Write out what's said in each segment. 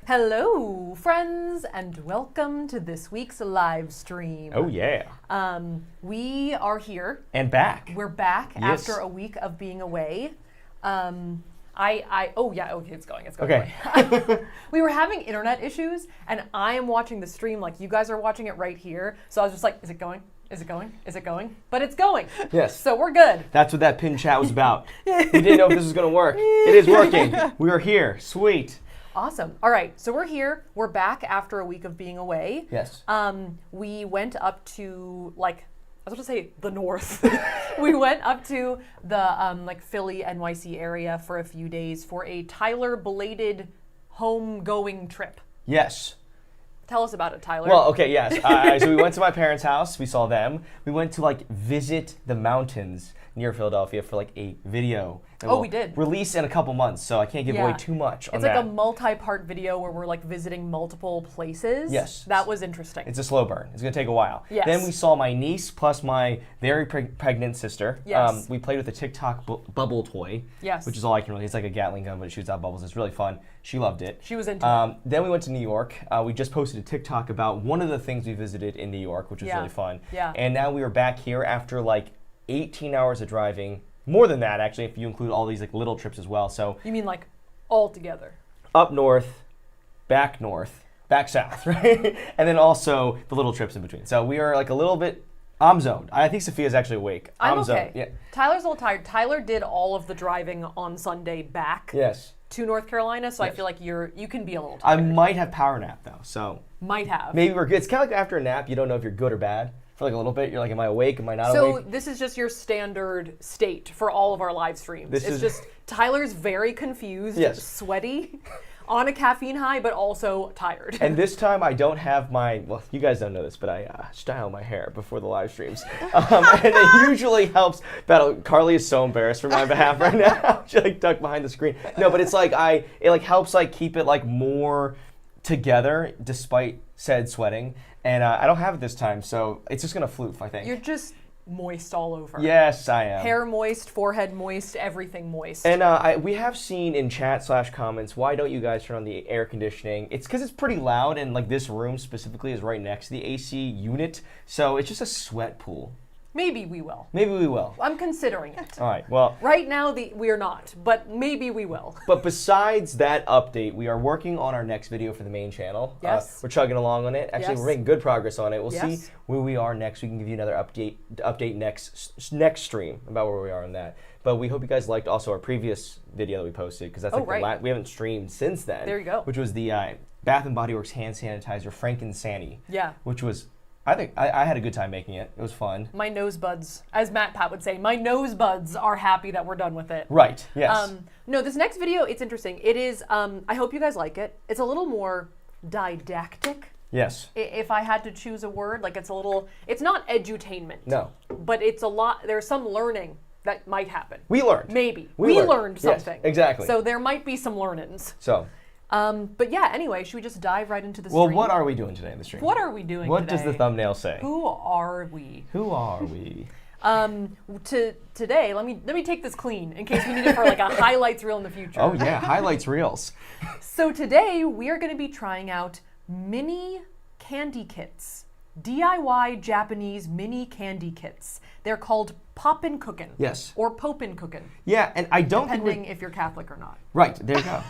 Hello, friends, and welcome to this week's live stream. Oh, yeah. We are here. And back. We're back Yes. after a week of being away. Okay, it's going. Okay. We were having internet issues, and I am watching the stream like you guys are watching it right here. So I was just like, is it going? Is it going? Is it going? But it's going. Yes. So we're good. That's what that pin chat was about. We didn't know if this was going to work. It is working. We are here. Sweet. Awesome. All right, so we're here. We're back after a week of being away. Yes. We went up to, I was going to say the north. We went up to the Philly, NYC area for a few days for a Tyler belated home-going trip. Yes. Tell us about it, Tyler. Well, okay, yes. So we went to my parents' house. We saw them. We went to visit the mountains near Philadelphia for a video. Oh, we did. Release in a couple months, so I can't give away too much on it's that. It's a multi-part video where we're visiting multiple places. Yes. That was interesting. It's a slow burn. It's going to take a while. Yes. Then we saw my niece plus my very pregnant sister. Yes. We played with a TikTok bubble toy. Yes. Which is all I can really. It's like a Gatling gun, but it shoots out bubbles. It's really fun. She loved it. She was into it. Then we went to New York. We just posted a TikTok about one of the things we visited in New York, which was really fun. Yeah. And now we are back here after 18 hours of driving. More than that, actually, if you include all these little trips as well. So you mean all together? Up north, back south, right? And then also the little trips in between. So we are a little bit. I'm zoned. I think Safiya's actually awake. I'm okay. Zoned. Yeah. Tyler's a little tired. Tyler did all of the driving on Sunday back. Yes. To North Carolina, so Yes. I feel like you can be a little I tired. might have power nap though, so. Might have. Maybe we're good. It's kind of after a nap, you don't know if you're good or bad. For a little bit, you're am I awake? Am I not awake? So this is just your standard state for all of our live streams. It's just Tyler's very confused, sweaty, on a caffeine high, but also tired. And this time I don't have you guys don't know this, but I style my hair before the live streams. And it usually helps. Carly is so embarrassed for my behalf right now. She ducked behind the screen. No, but it's it helps keep it more together despite said sweating. And I don't have it this time, so it's just going to floof, I think. You're just moist all over. Yes, I am. Hair moist, forehead moist, everything moist. And we have seen in chat/comments, why don't you guys turn on the air conditioning? It's because it's pretty loud, and this room specifically is right next to the AC unit, so it's just a sweat pool. Maybe we will. Maybe we will. I'm considering it. All right, well. Right now, we're not, but maybe we will. But besides that update, we are working on our next video for the main channel. Yes. We're chugging along on it. Actually, we're making good progress on it. We'll see where we are next. We can give you another update next stream about where we are on that. But we hope you guys liked also our previous video that we posted, because that's we haven't streamed since then. There you go. Which was the Bath & Body Works hand sanitizer Frankensanny. Yeah. Which was... I think I had a good time making it. It was fun. My nose buds, as Matt Pat would say, my nose buds are happy that we're done with it. Right, yes. No, this next video, it's interesting. It is, I hope you guys like it. It's a little more didactic. Yes. If I had to choose a word, it's not edutainment. No. But it's there's some learning that might happen. We learned. Maybe. We learned something. Yes, exactly. So there might be some learnings. So. But yeah, anyway, should we just dive right into the stream? Well, what are we doing today in the stream? What are we doing today? What does the thumbnail say? Who are we? Who are we? Today, let me take this clean in case we need it for a highlights reel in the future. Oh yeah, highlights reels. So today we are going to be trying out mini candy kits. DIY Japanese mini candy kits. They're called Popin Cookin. Yes. Or Popin Cookin. Yeah, and I don't depending if you're Catholic or not. Right, there you go.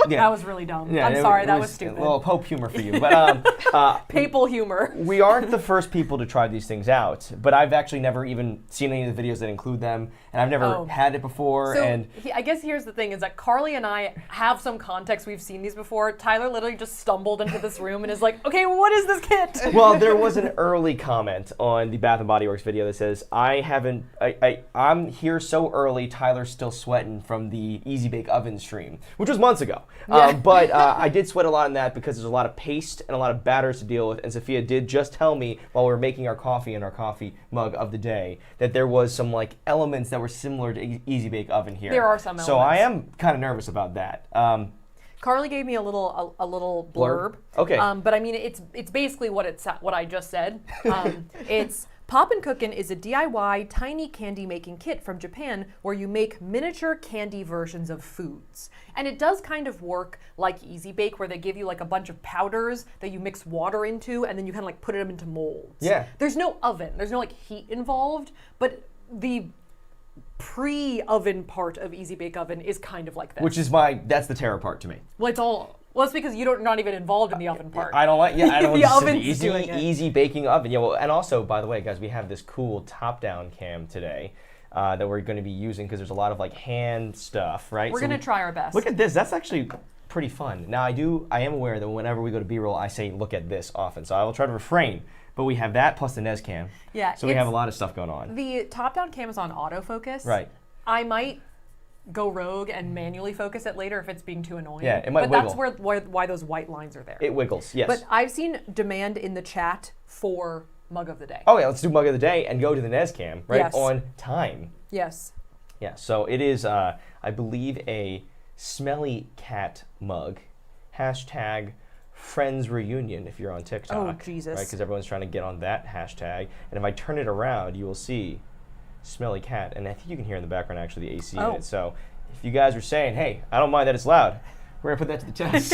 That was really dumb. Yeah, I'm sorry, that was stupid. Well, Pope humor for you, but papal humor. We aren't the first people to try these things out, but I've actually never even seen any of the videos that include them, and I've never had it before. So I guess here's the thing: is that Carly and I have some context. We've seen these before. Tyler literally just stumbled into this room and is like, "Okay, what is this kit?" Well, there was an early comment on the Bath & Body Works video that says, I'm here so early, Tyler's still sweating from the Easy Bake Oven stream, which was months ago. But I did sweat a lot in that because there's a lot of paste and a lot of batters to deal with, and Safiya did just tell me while we were making our coffee in our coffee mug of the day that there was some elements that were similar to Easy Bake Oven here. There are some elements. So I am kind of nervous about that. Carly gave me a little blurb. Okay. But I mean, it's basically what I just said. It's Popin Cookin is a DIY tiny candy making kit from Japan where you make miniature candy versions of foods. And it does kind of work like Easy Bake, where they give you like a bunch of powders that you mix water into and then you kind of like put them into molds. Yeah. There's no oven, there's no like heat involved, but the pre-oven part of Easy Bake Oven is kind of like this. Which is that's the terror part to me. Well, it's because you're not even involved in the oven part. I don't like, I don't The want oven's doing it. easy baking oven. Yeah, well, and also, by the way, guys, we have this cool top-down cam today that we're going to be using because there's a lot of like hand stuff, right? We're going to try our best. Look at this. That's actually pretty fun. Now, I am aware that whenever we go to B-roll, I say look at this often, so I will try to refrain. But we have that plus the Nez cam. Yeah. So we have a lot of stuff going on. The top-down cam is on autofocus. Right. I might go rogue and manually focus it later if it's being too annoying. Yeah, it might But wiggle. that's why those white lines are there. It wiggles, yes. But I've seen demand in the chat for Mug of the Day. Oh yeah, let's do Mug of the Day and go to the Nez cam, right, Yes. on time. Yes. Yeah, so it is, I believe, a smelly cat mug. Hashtag Friends Reunion if you're on TikTok. Oh, Jesus. Right, because everyone's trying to get on that hashtag. And if I turn it around, you will see smelly cat. And I think you can hear in the background actually the AC in it. So if you guys are saying, hey, I don't mind that it's loud, we're going to put that to the test.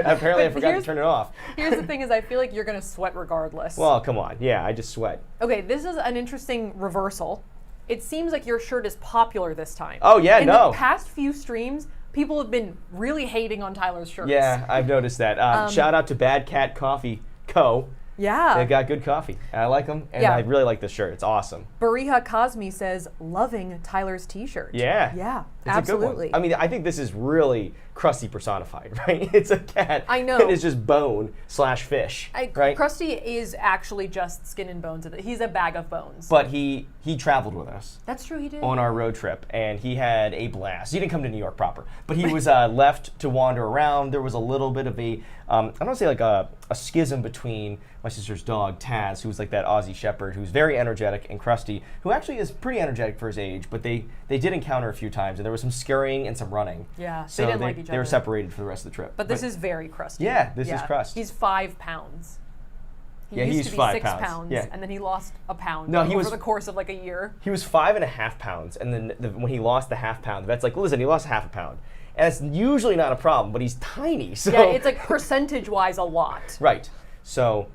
Apparently I forgot to turn it off. Here's the thing is I feel like you're going to sweat regardless. Well, come on. Yeah, I just sweat. Okay, this is an interesting reversal. It seems like your shirt is popular this time. Oh, yeah, in no. the past few streams, people have been really hating on Tyler's shirts. Yeah, I've noticed that. Shout out to Bad Cat Coffee Co. Yeah. They've got good coffee. I like them, and Yeah. I really like this shirt. It's awesome. Bariha Cosme says, loving Tyler's t-shirt. Yeah. Yeah, It's absolutely. a good one. I mean, I think this is really Krusty personified, right? It's a cat. I know. And it's just bone/fish, right? Krusty is actually just skin and bones. He's a bag of bones. But he traveled with us That's true, he did. on our road trip, and he had a blast. He didn't come to New York proper, but he was left to wander around. There was a little bit of a, I don't want to say like a schism between my sister's dog, Taz, who's like that Aussie Shepherd, who's very energetic, and Krusty, who actually is pretty energetic for his age, but they did encounter a few times, and there was some scurrying and some running. Yeah, So they didn't like each They were other. separated for the rest of the trip. But this is very Krusty. Yeah, this is Krust. He's 5 pounds. He Yeah, used he's to be 5 6 pounds. pounds, Yeah. and then he lost a pound No, he over was- the course of like a year. He was 5.5 pounds, and then when he lost the half pound, the vet's like, listen, he lost half a pound. And it's usually not a problem, but he's tiny, so. Yeah, it's like percentage-wise a lot. Right. So,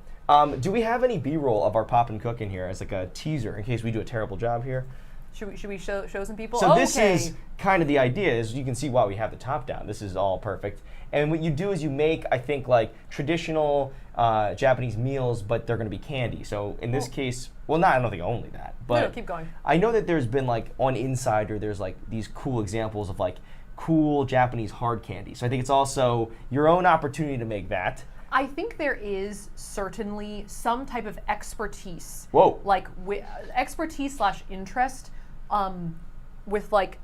do we have any B-roll of our Popin Cookin here as like a teaser in case we do a terrible job here? Should we show some people? So Oh, this okay. is kind of the idea, is you can see why we have the top down. This is all perfect. And what you do is you make, I think, like traditional Japanese meals, but they're going to be candy. So in this case, well, I don't think only that. But No, keep going. I know that there's been like on Insider, there's like these cool examples of like cool Japanese hard candy. So I think it's also your own opportunity to make that. I think there is certainly some type of expertise. Whoa. Like expertise / interest with like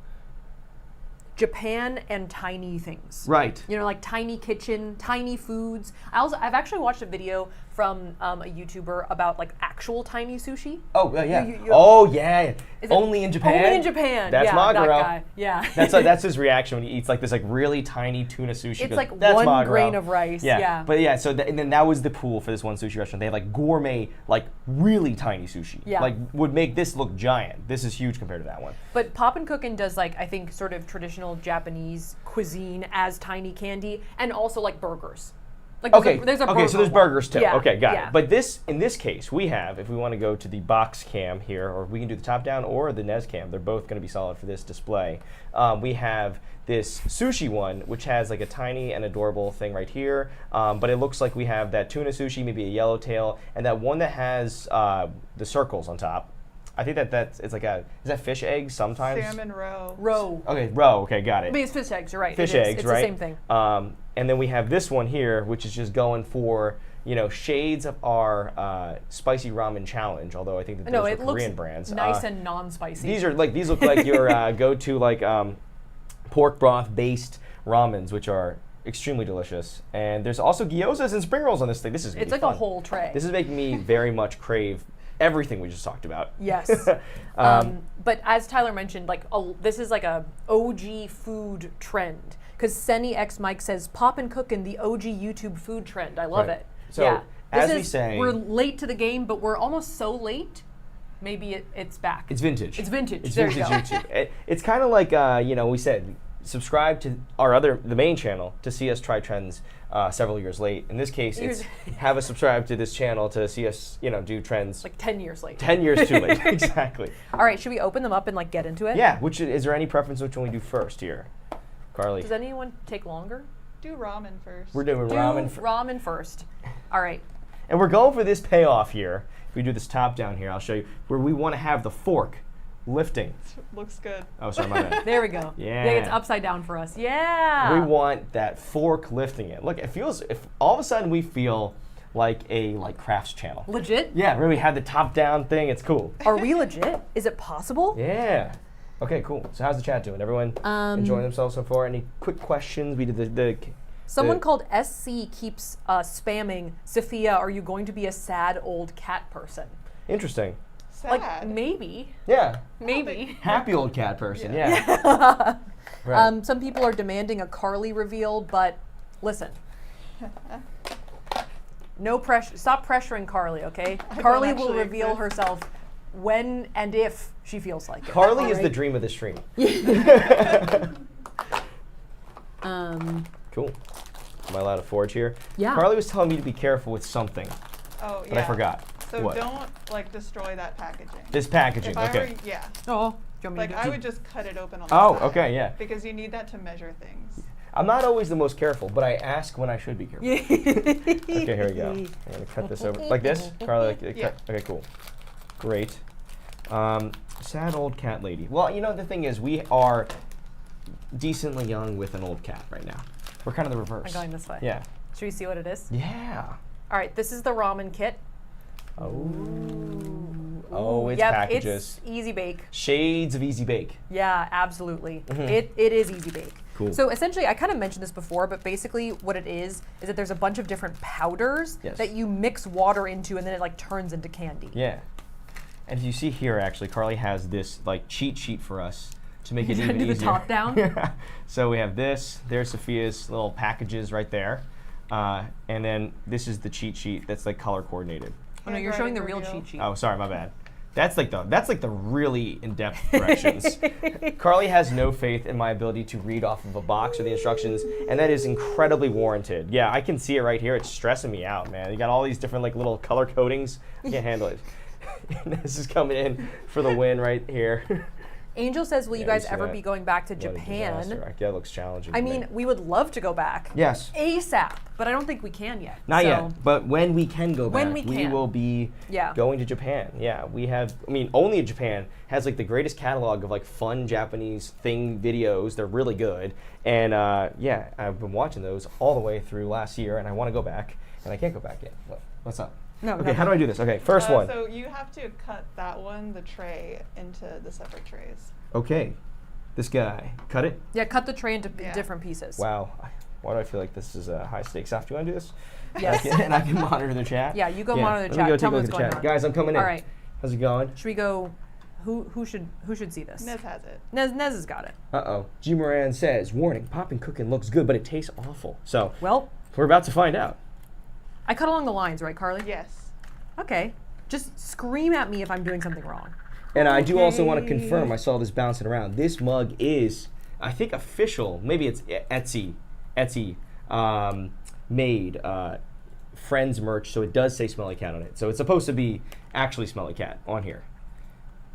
Japan and tiny things. Right. You know, like tiny kitchen, tiny foods. I've actually watched a video from a YouTuber about like actual tiny sushi. Oh, yeah. You- Oh, yeah. Is it Only in Japan? Only in Japan. That's yeah, Maguro. that guy. Yeah. That's his reaction when he eats like this like really tiny tuna sushi. He It's goes, like "That's one Maguro." grain of rice. Yeah. But yeah, so and then that was the pool for this one sushi restaurant. They had like gourmet, like really tiny sushi. Yeah. Like would make this look giant. This is huge compared to that one. But Popin Cookin does like I think sort of traditional Japanese cuisine as tiny candy and also like burgers. Like there's a burger so there's one. burgers too. Yeah, Okay, got yeah. it. But in this case, we have, if we want to go to the box cam here, or we can do the top down or the Nez cam, they're both going to be solid for this display. We have this sushi one, which has like a tiny and adorable thing right here, but it looks like we have that tuna sushi, maybe a yellowtail, and that one that has the circles on top. I think it's like is that fish eggs sometimes? Salmon Roe. Roe. Okay, roe. Okay, got I it. mean, it's fish eggs. You're right. Fish It is. eggs, It's right? the same thing. And then we have this one here, which is just going for shades of our spicy ramen challenge. Although I think that those No, are it looks Korean brands. nice and non-spicy. These look like your go-to like pork broth based ramens, which are extremely delicious. And there's also gyozas and spring rolls on this thing. This is gonna It's be like fun. a whole tray. This is making me very much crave everything we just talked about. Yes. But as Tyler mentioned, like this is like a OG food trend. Because Senny X Mike says, Popin Cookin, the OG YouTube food trend. I love Right. it. So, yeah. as This we say- we're late to the game, but we're almost so late maybe it's back. It's vintage. It's vintage. It's There vintage you go. YouTube. It's kind of like we said, subscribe to the main channel to see us try trends several years late. In this case, it's have us subscribe to this channel to see us do trends Like 10 years late. 10 years too late. Exactly. All right, should we open them up and like get into it? Yeah. Is there any preference which one we do first here, Carly? Does anyone take longer? Do ramen first. We're doing Do ramen. ramen first. All right. And we're going for this payoff here. If we do this top down here, I'll show you where we want to have the fork lifting. Looks good. Oh, sorry, my bad. There we go. Yeah. It's upside down for us. Yeah. We want that fork lifting it. Look, it feels, if all of a sudden we feel like a crafts channel. Legit? Yeah, where we have the top down thing, it's cool. Are we legit? Is it possible? Yeah. Okay, cool. So how's the chat doing? Everyone enjoying themselves so far? Any quick questions? We did Someone called SC keeps spamming, Safiya, are you going to be a sad old cat person? Interesting. Sad. Like, maybe. Yeah. Maybe. Happy old cat person, yeah. Right. Some people are demanding a Carly reveal, but listen. No pressure. Stop pressuring Carly, okay? Carly will reveal herself when and if she feels like it. Carly is the dream of the stream. Cool. Am I allowed to forge here? Yeah. Carly was telling me to be careful with something, Oh, yeah. but I forgot. So What? don't destroy that packaging. This packaging, If I okay. were, yeah. Oh, do you want me Like to do I would just cut it open on the Oh, side. okay, yeah. Because you need that to measure things. I'm not always the most careful, but I ask when I should be careful. Okay, here we go. I'm gonna cut this over like this. Carly, Yeah. okay, cool, great. Sad old cat lady. Well, the thing is, we are decently young with an old cat right now. We're kind of the reverse. I'm going this way. Yeah. Should we see what it is? Yeah. All right, this is the ramen kit. Oh, it's Yep, packages. it's easy bake. Shades of easy bake. Yeah, absolutely. It is easy bake. Cool. So essentially, I kind of mentioned this before, but basically what it is that there's a bunch of different powders Yes. that you mix water into, and then it like turns into candy. Yeah. And if you see here, actually, Carly has this cheat sheet for us to make it even Do easier. the top down? So we have this. There's Safiya's little packages right there. And then this is the cheat sheet that's color coordinated. Oh no, you're showing the real cheat sheet. Oh, sorry, my bad. That's the really in-depth directions. Carly has no faith in my ability to read off of a box or the instructions, and that is incredibly warranted. Yeah, I can see it right here. It's stressing me out, man. You got all these different little color codings. I can't handle it. This is coming in for the win right here. Angel says, will you Yeah, guys you see ever that? be going back to What a Japan? disaster. That looks challenging. I to me. mean, we would love to go back. Yes. ASAP, but I don't think we can yet. Not so. yet, but when we can go back, When we can. will be Yeah. going to Japan. Yeah, we have, only Japan has the greatest catalog of fun Japanese thing videos. They're really good. And yeah, I've been watching those all the way through last year, and I want to go back, and I can't go back yet. What's up? No, Okay, how do I do this? Okay, first one. So you have to cut that one, the tray, into the separate trays. Okay, this guy. Cut it? Yeah, cut the tray into Yeah. different pieces. Wow. Why do I feel like this is high stakes? Saf, do you want to do this? Yes. And I can monitor the chat? Yeah, you go monitor the Let me go chat. Tell take me a what's look at the going chat. on. Guys, I'm coming in. All right. How's it going? Should we go? Who should see this? Nez has it. Nez has got it. Uh-oh. G. Moran says, warning, Popin Cookin looks good, but it tastes awful. So, Well, we're about to find out. I cut along the lines, right, Carly? Yes. Okay. Just scream at me if I'm doing something wrong. And I do also want to confirm, I saw this bouncing around. This mug is, I think, official. Maybe it's Etsy made Friends merch, so it does say Smelly Cat on it. So it's supposed to be actually Smelly Cat on here.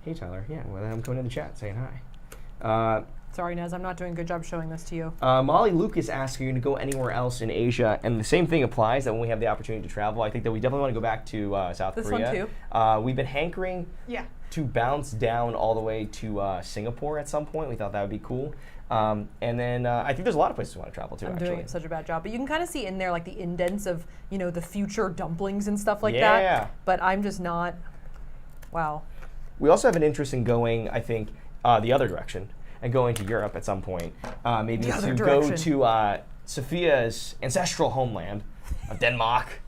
Hey, Tyler. Yeah, well, I'm coming in the chat saying hi. Sorry, Nez, I'm not doing a good job showing this to you. Molly Lucas asks, are you going to go anywhere else in Asia? And the same thing applies that when we have the opportunity to travel. I think that we definitely want to go back to South Korea. This one too. We've been hankering to bounce down all the way to Singapore at some point. We thought that would be cool. And then I think there's a lot of places we want to travel to, I'm actually. doing such a bad job. But you can kind of see in there like the indents of, the future dumplings and stuff like Yeah. that. But I'm just not, wow. We also have an interest in going, I think, the other direction and going to Europe at some point. Maybe The other to go direction. to Safiya's ancestral homeland of Denmark.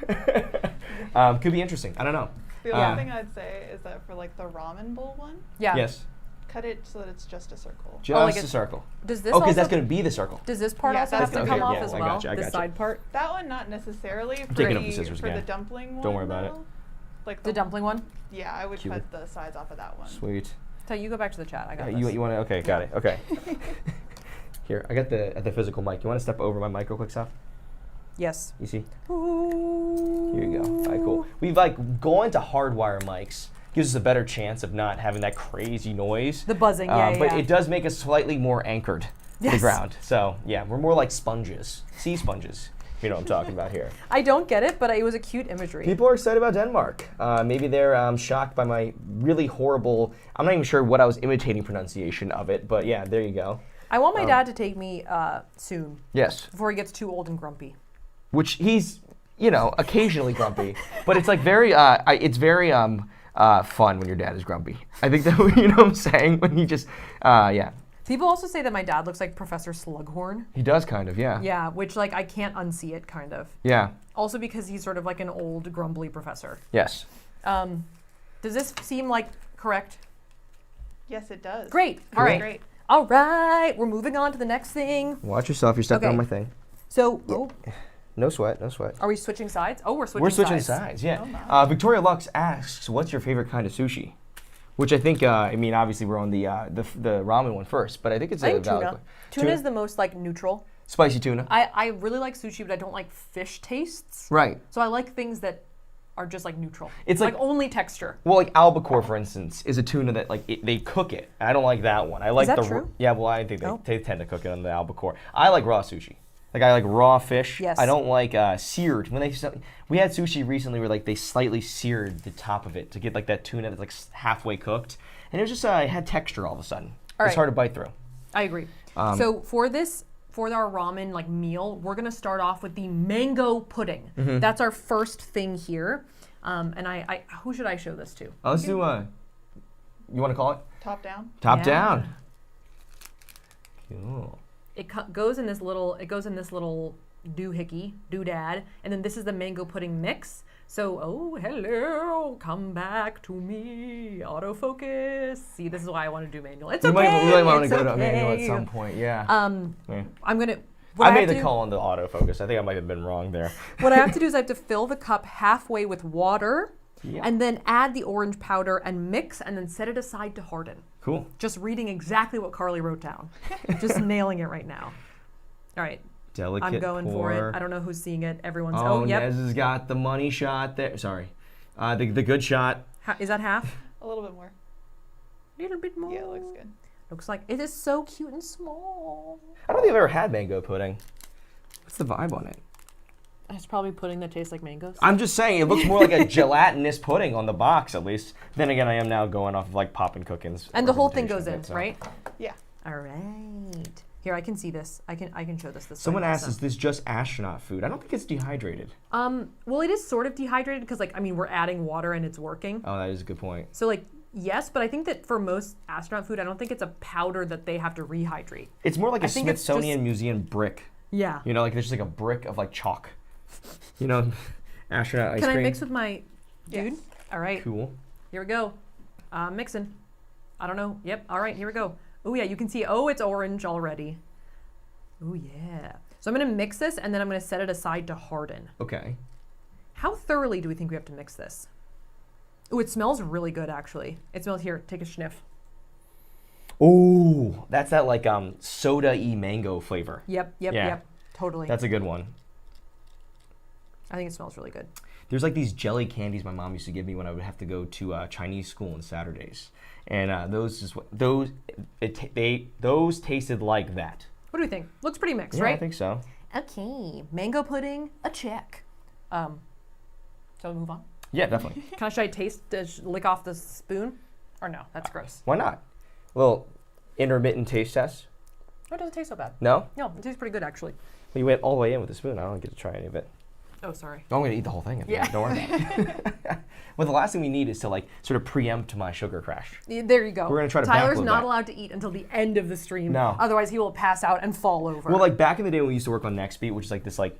Could be interesting. I don't know. The only thing I'd say is that for the ramen bowl one, Yeah. Yes. cut it so that it's just a circle. Just like a it's- circle. Does this Oh, because also, that's going to be the circle. does this part Yeah, also have that's to the- come okay, off yeah, as I well? gotcha, I the gotcha. side part? That one, not necessarily. For taking up the, the scissors for again. the dumpling Don't one, worry about it. though, Like The dumpling one? Yeah, I would Cute. cut the sides off of that one. Sweet. So you go back to the chat. I got this. You want to? Okay, got it. Okay. Here, I got the physical mic. You want to step over my mic real quick, Saf? Yes. You see? Ooh. Here you go. All right, cool. We've like gone to hardwire mics. Gives us a better chance of not having that crazy noise. The buzzing, yeah. But it does make us slightly more anchored to the Yes. ground. So yeah, we're more like sponges, sea sponges. You know what I'm talking about here. I don't get it, but it was a cute imagery. People are excited about Denmark. Maybe they're shocked by my really horrible, I'm not even sure what I was imitating pronunciation of it, but yeah, there you go. I want my dad to take me soon, Yes. before he gets too old and grumpy. Which he's, occasionally grumpy, but it's like very, it's very fun when your dad is grumpy. I think that, you know what I'm saying? When he just, yeah. People also say that my dad looks like Professor Slughorn. He does kind of, yeah. Yeah, which like I can't unsee it, kind of. Yeah. Also because he's sort of like an old, grumbly professor. Yes. Does this seem like correct? Yes, it does. Great. Cool. All right. Great. All right. We're moving on to the next thing. Watch yourself. You're stepping Okay. on my thing. So, No sweat. No sweat. are we switching sides? Oh, we're switching We're switching sides. sides, yeah. Oh my. Victoria Lux asks, "What's your favorite kind of sushi?" Which I think, obviously we're on the ramen one first, but I think it's I a think valid tuna. one. Tuna is the most like neutral. Spicy tuna. I really like sushi, but I don't like fish tastes. Right. So I like things that are just like neutral. It's like like- only texture. Well, like albacore, for instance, is a tuna that they cook it. I don't like that one. I like that the true? Yeah, well, I think Oh. they tend to cook it on the albacore. I like raw sushi. Like I like raw fish. Yes. I don't like seared. We had sushi recently where like they slightly seared the top of it to get like that tuna that's like halfway cooked, and it was just it had texture all of a sudden. All It's right. hard to bite through. I agree. So for our ramen like meal, we're gonna start off with the mango pudding. Mm-hmm. That's our first thing here. And I who should I show this to? Let's do you want to call it Top down. top Yeah. down? Cool. It goes in this little doodad, and then this is the mango pudding mix. So, oh, hello, come back to me, autofocus. See, this is why I want to do manual. It's We okay. might want to it's go to manual at okay. some point. Yeah. Yeah. I'm gonna. I made have the to- call on the autofocus. I think I might have been wrong there. What I have to do is I have to fill the cup halfway with water, Yeah. and then add the orange powder and mix, and then set it aside to harden. Cool. Just reading exactly what Carly wrote down. Just nailing it right now. All right. Delicate I'm going pour. for it. I don't know who's seeing it. Everyone's. Oh, Oh, yep. Nez has got the money shot there. Sorry. The good shot. Is that half? A little bit more. A little bit more. Yeah, it looks good. Looks like it is so cute and small. I don't think I've ever had mango pudding. What's the vibe on it? It's probably pudding that tastes like mangoes. I'm just saying, it looks more like a gelatinous pudding on the box, at least. Then again, I am now going off of like Popin Cookin's. And the whole thing goes in, representation of it, so. right? Yeah. All right. Here, I can see this. I can show this. This Someone way. asked, Awesome. is this just astronaut food? I don't think it's dehydrated. Well, it is sort of dehydrated because, like, I mean, we're adding water and it's working. Oh, that is a good point. So, like, yes, but I think that for most astronaut food, I don't think it's a powder that they have to rehydrate. It's more like a I think it's Smithsonian Museum brick. Yeah. You know, like there's just like a brick of like chalk. You know, astronaut ice Can cream. I mix with my dude? Yes. All right. Cool. Here we go. Mixing. I don't know. Yep. All right. Here we go. Oh yeah, you can see. Oh, it's orange already. Oh yeah. So I'm gonna mix this and then I'm gonna set it aside to harden. Okay. How thoroughly do we think we have to mix this? Oh, it smells really good actually. It smells here. Take a sniff. Ooh, that's that like soda-y mango flavor. Yep. Yep. Yeah. Yep. Totally. That's a good one. I think it smells really good. There's like these jelly candies my mom used to give me when I would have to go to Chinese school on Saturdays, and those tasted like that. What do we think? Looks pretty mixed, Yeah, right? I think so. Okay. Mango pudding, a check. Shall we move on? Yeah, definitely. Should I taste, lick off the spoon? Or no, that's gross. Why not? A little intermittent taste test. Oh, it doesn't taste so bad. No? No, it tastes pretty good actually. Well, you went all the way in with the spoon. I don't get to try any of it. Oh, sorry. I'm gonna eat the whole thing. Yeah. Don't worry about it. Well, the last thing we need is to like sort of preempt my sugar crash. There you go. We're gonna try to Tyler's backload not that. allowed to eat until the end of the stream. No. Otherwise, he will pass out and fall over. Well, like back in the day when we used to work on Next Beat, which is like this like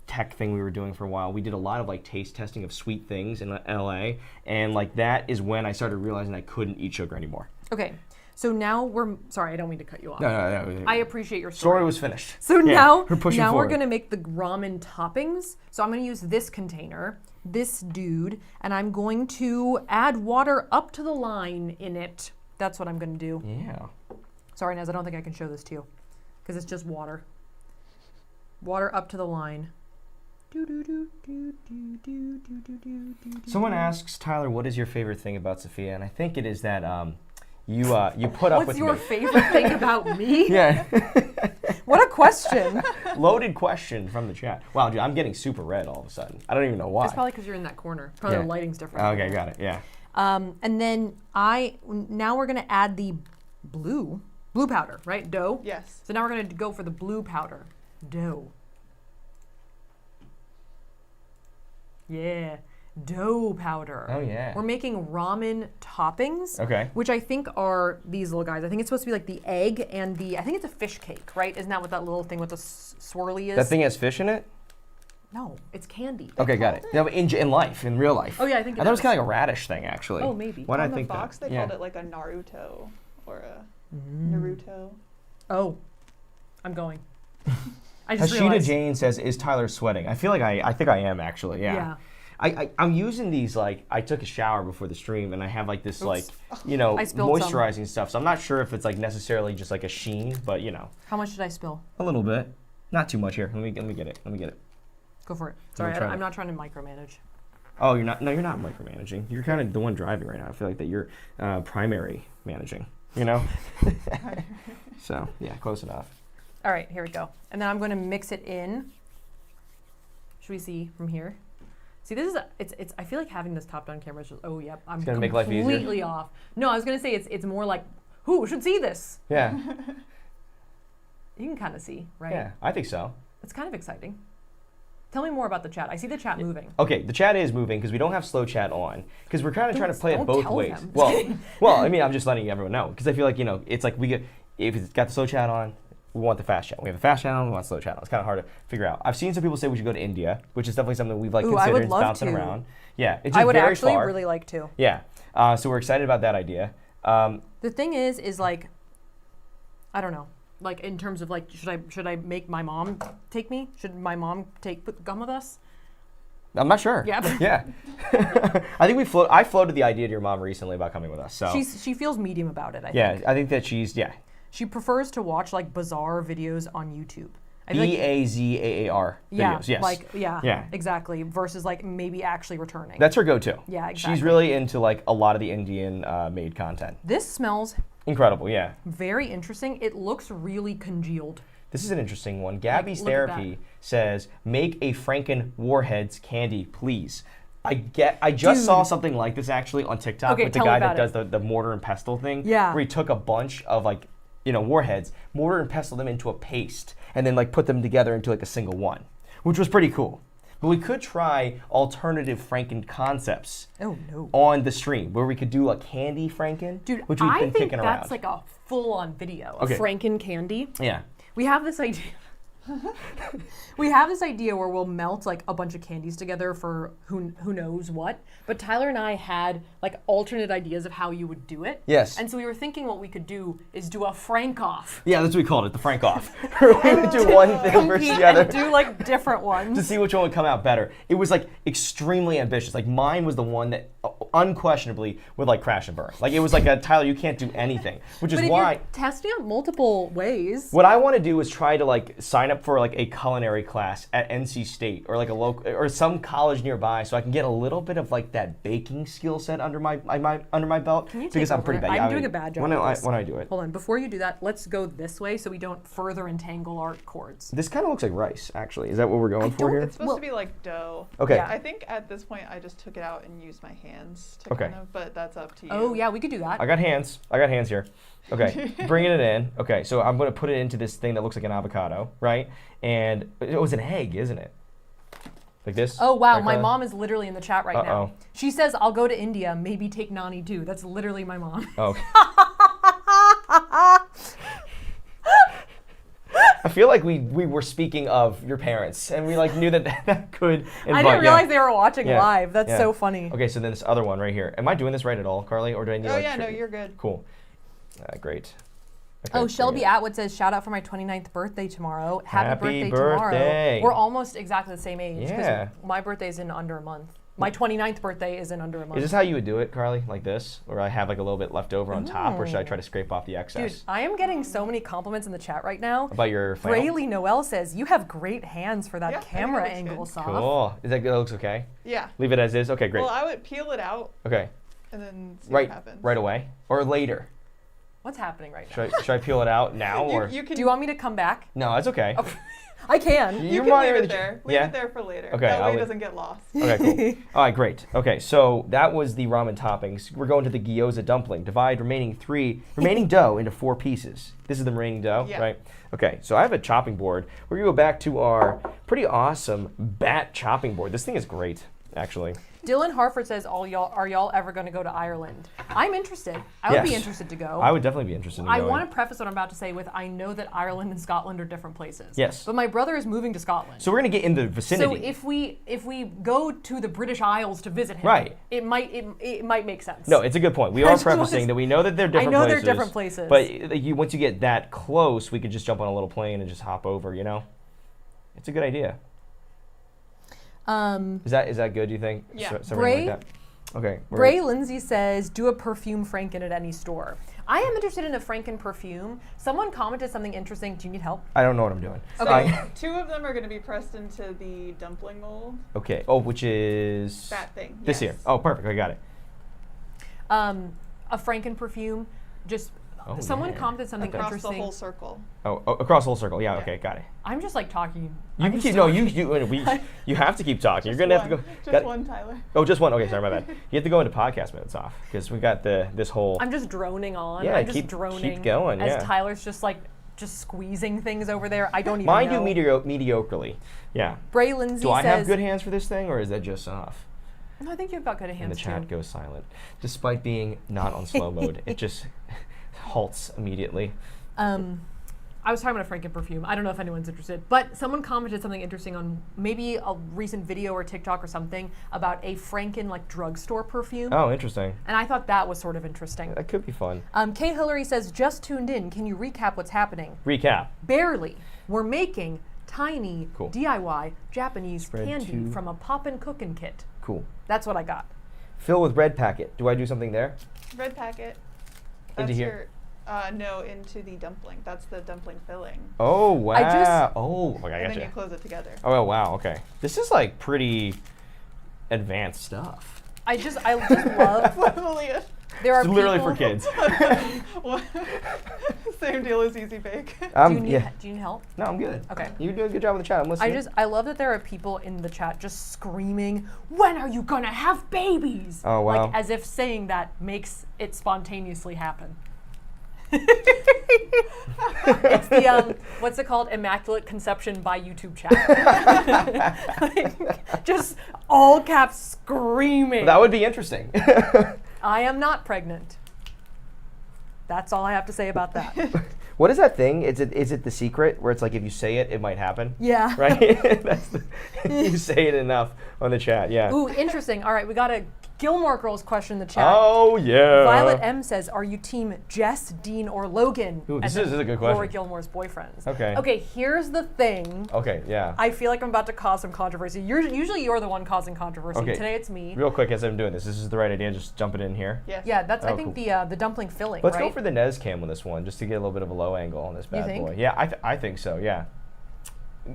tech thing we were doing for a while, we did a lot of like taste testing of sweet things in LA, and like that is when I started realizing I couldn't eat sugar anymore. Okay. So now we're sorry, I don't mean to cut you off. No. I appreciate your Story story. was finished. So Yeah, now we're pushing we're forward. gonna make the ramen toppings. So I'm gonna use this container, this dude, and I'm going to add water up to the line in it. That's what I'm going to do. Yeah. Sorry, Nez, I don't think I can show this to you because it's just water. Water up to the line. Someone asks, Tyler, what is your favorite thing about Safiya? And I think it is that you put up with me. What's your favorite thing about me? Yeah. What a question. Loaded question from the chat. Wow, dude, I'm getting super red all of a sudden. I don't even know why. It's probably because you're in that corner. Probably the lighting's different. Okay, got it. Yeah. And then now we're gonna add the blue powder, right? Dough. Yes. So now we're gonna go for the blue powder. Dough. Yeah, dough powder. Oh, yeah. We're making ramen toppings. Okay. Which I think are these little guys. I think it's supposed to be like the egg and I think it's a fish cake, right? Isn't that what that little thing with the swirly is? That thing has fish in it? No, it's candy. Okay, got it. No, in real life. Oh yeah, I think I thought it was kind of like a radish thing, actually. Oh, maybe. Why did I On the think box, that? they called it like a Naruto or a Naruto. Oh, I'm going. I just Hashida realized. Jane says, "Is Tyler sweating?" I feel like I think I am actually. Yeah. I'm using these like I took a shower before the stream and I have like this like I spilled moisturizing stuff. So I'm not sure if it's like necessarily just like a sheen, but How much did I spill? a little bit. Not too much here. Let me get it. Let me get it. Go for it. Sorry, try I'm it. not trying to micromanage. Oh, you're not. No, you're not micromanaging. You're kind of the one driving right now. I feel like that you're primary managing. You know. So yeah, close enough. All right, here we go. And then I'm going to mix it in. Should we see from here? See, this is it's. I feel like having this top-down camera is just. Oh, yep. I'm gonna make life easier? completely off. No, I was going to say it's more like who should see this. Yeah. You can kind of see, right? Yeah, I think so. It's kind of exciting. Tell me more about the chat. I see the chat moving. Okay, the chat is moving because we don't have slow chat on because we're kind of trying to play it Don't both tell ways. them. Well, I mean, I'm just letting everyone know because I feel like it's like if it's got the slow chat on, we want the fast chat. We have the fast chat on, we want slow chat on. It's kind of hard to figure out. I've seen some people say we should go to India, which is definitely something we've Ooh, I considered. would It's love bouncing to. around. Yeah, it's just I would very actually far. really like to. Yeah, so we're excited about that idea. The thing is like, I don't know. Like in terms of like, should I make my mom take me? Should my mom come with us? I'm not sure. Yeah. Yeah. I think I floated the idea to your mom recently about coming with us. So She feels medium about it. I yeah, think. I think that She prefers to watch like bizarre videos on YouTube. I feel like- BAZAAR Yeah, videos. Yes. like Yeah. exactly. Versus like maybe actually returning. That's her go-to. Yeah, exactly. She's really into like a lot of the Indian made content. This smells Incredible, yeah. very interesting. It looks really congealed. This is an interesting one. Gabby's look at that. Therapy says, "Make a Franken Warheads candy, please." I just saw something like this actually on TikTok Okay, with the tell me guy that about does the mortar and pestle thing. Yeah. Where he took a bunch of like, warheads, mortar and pestle them into a paste, and then like put them together into like a single one, which was pretty cool. But we could try alternative Franken concepts Oh no. on the stream where we could do a candy Franken, Dude, which we've I been think kicking that's around. like a full-on video of Okay. Franken candy. Yeah. We have this idea. We have this idea where we'll melt like a bunch of candies together for who knows what. But Tyler and I had like alternate ideas of how you would do it. Yes. And so we were thinking what we could do is do a Frank-off. Yeah, that's what we called it, the Frank off. We would do one thing versus the other. And do like different ones. To see which one would come out better. It was like extremely ambitious. Like mine was the one that unquestionably would like crash and burn. Like it was like Tyler, you can't do anything, which is But if why you're testing out multiple ways. what I want to do is try to like sign up for like a culinary class at NC State or like a local or some college nearby, so I can get a little bit of like that baking skill set under my belt. Can you take because I'm over pretty it? bad. I'm Yeah, doing a bad job when of I this. when I do it. Hold on, before you do that, let's go this way so we don't further entangle our cords. This kind of looks like rice, actually. Is that what we're going for here? It's supposed to be like dough. Okay. Yeah. I think at this point I just took it out and used my hands to Okay. kind of, but that's up to you. Oh yeah, we could do that. I got hands here. Okay, bringing it in. Okay, so I'm going to put it into this thing that looks like an avocado, right? And it was an egg, isn't it? Like this? Oh wow, Right, my Carla? mom is literally in the chat right now. Uh-oh. She says, "I'll go to India, maybe take Nani too." That's literally my mom. Oh, okay. I feel like we were speaking of your parents, and we like knew that could invite. I didn't realize they were watching Yeah. live. That's Yeah. so funny. Okay, so then this other one right here. Am I doing this right at all, Carly, or do I need? Oh like, yeah, no, you're good. Cool. Great. Okay, Oh, bring Shelby it. Atwood says, "Shout out for my 29th birthday tomorrow. Happy Happy birthday birthday. tomorrow." We're almost exactly the same age. 'cause Yeah. My birthday's in under a month. My 29th birthday is in under a month. Is this how you would do it, Carly? Like this? Or I have like a little bit left over on top, or should I try to scrape off the excess? Dude, I am getting so many compliments in the chat right now. About your flannel? Braylee Noel says, you have great hands for that Yeah, I think camera it looks angle, good. Saf. Cool. That looks okay? Yeah. Leave it as is? Okay, great. Well, I would peel it out Okay. and then see Right, what happens. right away? Or later? What's happening right now? Should I peel it out now? Or You can, Do you want me to come back? No, it's okay. Oh, I can. you can monitor leave the it there. Leave yeah? it there for later. Okay, That I'll way it leave- doesn't get lost. Okay, cool. All right, great. Okay, so that was the ramen toppings. We're going to the gyoza dumpling. Divide remaining dough into 4 pieces. This is the remaining dough, Yeah. right? Okay, so I have a chopping board. We're gonna go back to our pretty awesome bat chopping board. This thing is great, actually. Dylan Harford says, are y'all ever going to go to Ireland? I'm interested. I would be Yes. interested to go. I would definitely be interested in I going. want to preface what I'm about to say with I know that Ireland and Scotland are different places. Yes. But my brother is moving to Scotland. So we're gonna get in the So vicinity. if we go to the British Isles to visit him, Right. it might make sense. No, it's a good point. We are Just prefacing was- that we know that they're different know places. they're different places. But once you get that close, we could just jump on a little plane and just hop over, you know? It's a good idea. Is that good, do you think? Yeah. Something Bray- like that? Okay. Bray Lindsay says, do a perfume Franken at any store. I am interested in a Franken perfume. Someone commented something interesting. Do you need help? I don't know what I'm doing. So I- 2 of them are going to be pressed into the dumpling mold. okay. Oh, which is That thing. this yes. here. Oh, perfect. I got it. A Franken perfume. Just Oh, someone yeah. commented something Across interesting. the whole circle. Oh, across the whole circle. Yeah. Yeah. Okay. Got it. I'm just like talking. You I'm can just keep. No, talking. you have to keep talking. You're Just gonna have to one. go. Just got- one, Tyler. Oh, just one. Okay, sorry, my bad. You have to go into podcast minutes off because we got this whole. I'm just droning on. Yeah, I'm just keep droning. going, As yeah. Tyler's just squeezing things over there. I don't even Mine know. do mediocrely. Yeah. Bray Lindsay Do I says, have good hands for this thing, or is that just off? No, I think you've got good hands And the chat too. goes silent, despite being not on slow mode. It just halts immediately. I was talking about a Franken perfume. I don't know if anyone's interested, but someone commented something interesting on maybe a recent video or TikTok or something about a Franken like drugstore perfume. Oh, interesting. And I thought that was sort of interesting. That could be fun. Kay Hillary says, just tuned in. Can you recap what's happening? Recap. Barely. We're making tiny Cool. DIY Japanese Spread candy two. from a Popin Cookin kit. Cool. That's what I got. Fill with red packet. Do I do something there? Red packet. Into That's here? your, no, into the dumpling. That's the dumpling filling. Oh wow. I just- oh, okay, I And then you gotcha. close it together. Oh wow. Okay. This is like pretty advanced stuff. I just love. Malia. There are It's literally people, for kids. Same deal as Easy Bake. Do you need yeah. do you need help? No, I'm good. Okay. You're doing a good job with the chat. I'm listening. I love that there are people in the chat just screaming, "When are you gonna have babies?" Oh, wow. Like as if saying that makes it spontaneously happen. It's the what's it called? Immaculate Conception by YouTube chat. Like, just all caps screaming. That would be interesting. I am not pregnant. That's all I have to say about that. What is that thing? Is it The Secret, where it's like if you say it, it might happen? Yeah. Right? You say it enough on the chat, yeah. Ooh, interesting. All right, we got a Gilmore Girls question in the chat. Oh, yeah. Violet M says, "Are you team Jess, Dean, or Logan?" Ooh, as this is a good question. Rory Gilmore's boyfriends. Okay. Okay, here's the thing. Okay, yeah. I feel like I'm about to cause some controversy. Usually you're the one causing controversy. Okay. Today it's me. Real quick, as I'm doing this is the right idea? Just jump it in here? Yes. Yeah, that's I Oh, think cool. the dumpling filling. Let's right? go for the Nez cam on this one, just to get a little bit of a low angle on this bad think? boy. Yeah, I think so, yeah.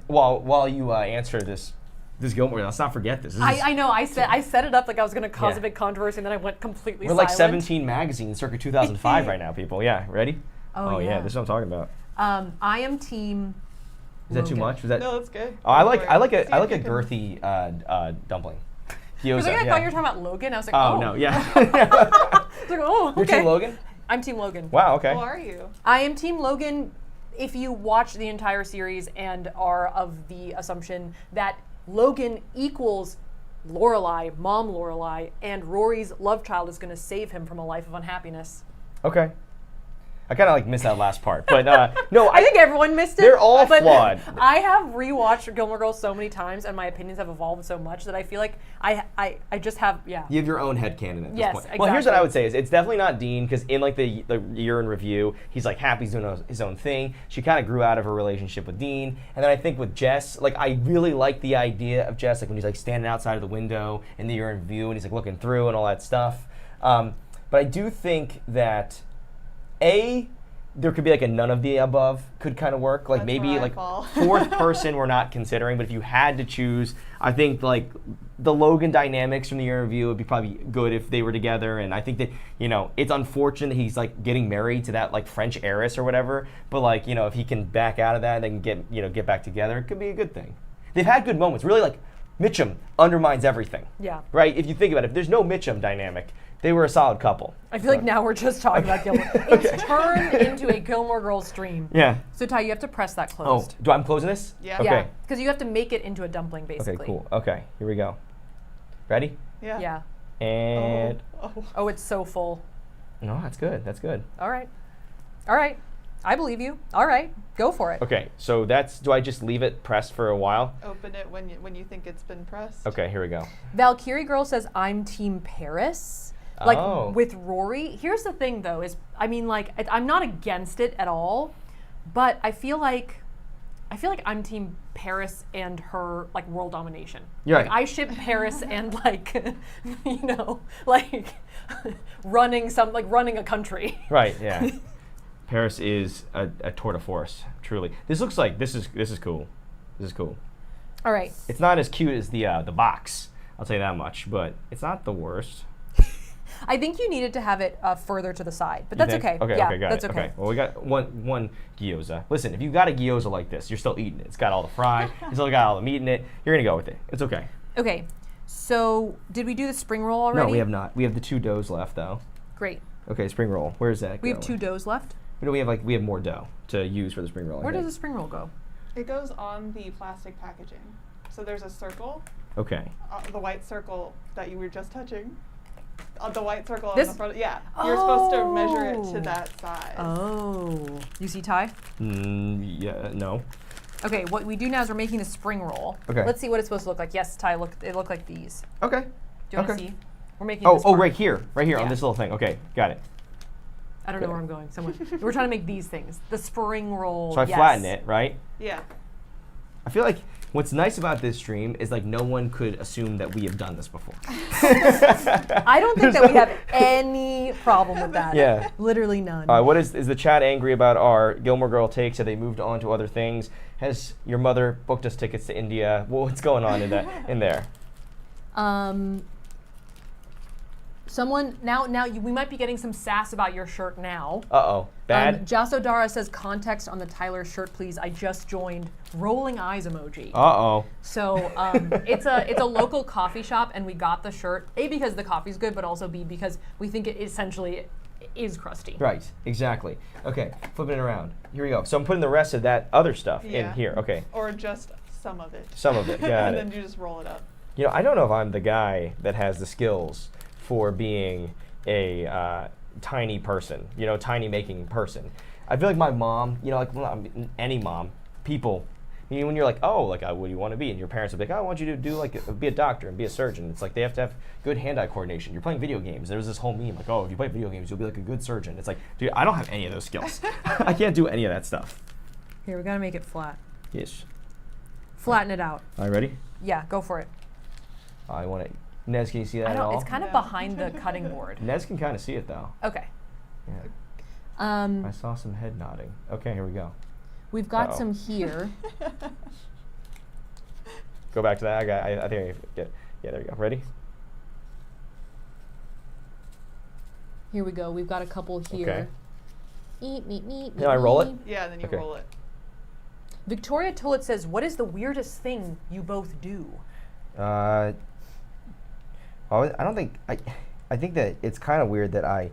While you answer this Gilmore, let's not forget this. This is- I know. I set it up like I was going to cause Yeah. a big controversy, and then I went completely We're like silent. 17 magazines circa 2005 right now, people. Yeah, ready? Oh, yeah, yeah. this is what I'm talking about. I am team. Is that too Logan. much? Was that? No, that's good. Oh, I Go like for I it. like See a if I like a you can- girthy dumpling. For a Gyoza. second, I yeah. thought you were talking about Logan. I was like, Oh oh no, yeah. I was like, oh, okay. You're Team Logan? I'm team Logan. Wow. Okay. Who are you? I am team Logan if you watch the entire series and are of the assumption that Logan equals Lorelai, mom Lorelai, and Rory's love child is going to save him from a life of unhappiness. Okay. I kind of like missed that last part, but no, I think everyone missed it. They're all but flawed. I have rewatched Gilmore Girls so many times, and my opinions have evolved so much that I feel like I just have You have your own headcanon at this Yes, point. exactly. Well, here's what I would say: is it's definitely not Dean, because in like the year in review, he's like happy he's doing his own thing. She kind of grew out of her relationship with Dean, and then I think with Jess, like I really like the idea of Jess, like when he's like standing outside of the window in the year in review, and he's like looking through and all that stuff. But I do think that there could be like a none of the above could kind of work. Like That's maybe where I like fall. fourth person we're not considering, but if you had to choose, I think like the Logan dynamics from the year review would be probably good if they were together. And I think that, it's unfortunate that he's like getting married to that like French heiress or whatever. But like, if he can back out of that and they can get back together, it could be a good thing. They've had good moments. Really, like Mitchum undermines everything. Yeah. Right? If you think about it, if there's no Mitchum dynamic, they were a solid couple. I feel like now we're just talking about Gilmore. It's turned into a Gilmore Girls stream. Yeah. So Ty, you have to press that Oh, closed. I'm closing this? Yeah. Okay. Yeah, because you have to make it into a dumpling, basically. Okay, cool. Okay, here we go. Ready? Yeah. Yeah. And Oh, it's so full. no, that's good. That's good. All right. I believe you. All right, go for it. Okay, so do I just leave it pressed for a while? Open it when you think it's been pressed. Okay, here we go. Valkyrie Girl says, I'm Team Paris. Like, Oh. with Rory. Here's the thing, though, is, I mean, like, I'm not against it at all, but I feel like I'm Team Paris and her, like, world domination. You're Like, right. I ship Paris and, like, like, running a country. Right, yeah. Paris is a tour de force, truly. This looks like this is cool. This is cool. All right. It's not as cute as the box. I'll tell you that much, but it's not the worst. I think you needed to have it further to the side, but You that's think? okay. Okay, Yeah, okay, got that's it. okay. Okay, well, we got one gyoza. Listen, if you got a gyoza like this, you're still eating it. It's got all the fry. You still got all the meat in it. You're gonna go with it. It's okay. Okay. So, did we do the spring roll already? No, we have not. We have the 2 doughs left, though. Great. Okay, spring roll. Where's that? We have going? 2 doughs left. No, we have more dough to use for the spring roll. I Where does think. the spring roll go? It goes on the plastic packaging. So there's a circle, Okay. the white circle that you were just touching. The white circle on This? the front. Yeah. You're supposed to measure it Oh. to that size. Oh. You see, Ty? Yeah. No. Okay, what we do now is we're making the spring roll. Okay. Let's see what it's supposed to look like. Yes, Ty, it looked like these. Okay. Do you want to Okay. see? We're making Oh, this part. right here on Yeah. this little thing. Okay, got it. I don't know where I'm going. Somewhere. We're trying to make these things. The spring roll. So I yes. flatten it, right? Yeah. I feel like what's nice about this stream is like no one could assume that we have done this before. I don't think that we have any problem with that. Yeah. Literally none. What is the chat angry about our Gilmore Girl takes? Have they moved on to other things? Has your mother booked us tickets to India? Well, what's going on in there? Someone we might be getting some sass about your shirt now. Uh-oh. Bad? Jasodara says context on the Tyler shirt, please. I just joined. Rolling eyes emoji. Uh-oh. So it's a local coffee shop, and we got the shirt A because the coffee's good, but also B because we think it essentially is crusty. Right, exactly. Okay, flipping it around. Here we go. So I'm putting the rest of that other stuff in Yeah. here. Okay, Or just some of it. some of it. Got and it. then you just roll it up. I don't know if I'm the guy that has the skills for being a tiny person, tiny making person. I feel like my mom, any mom, people, when you're like, oh, like, what do you want to be? And your parents will be like, oh, I want you to do be a doctor and be a surgeon. It's like they have to have good hand-eye coordination. You're playing video games. There's this whole meme like, oh, if you play video games, you'll be like a good surgeon. It's like, dude, I don't have any of those skills. I can't do any of that stuff. Here, we gotta make it flat. Yes. Flatten it out. All right, ready? Yeah, go for it. I want to. Nez, can you see that I at don't. all? It's kind of No. behind the cutting board. Nez can kind of see it though. Okay. Yeah. I saw some head nodding. Okay, here we go. We've got Uh-oh. some here. Go back to that. I think I get. Yeah, there we go. Ready? Here we go. We've got a couple here. Okay. Eat, meat, meat. Now I roll it? Yeah, then you Okay. roll it. Victoria Tullet says, "What is the weirdest thing you both do?" I don't think I think that it's kind of weird that I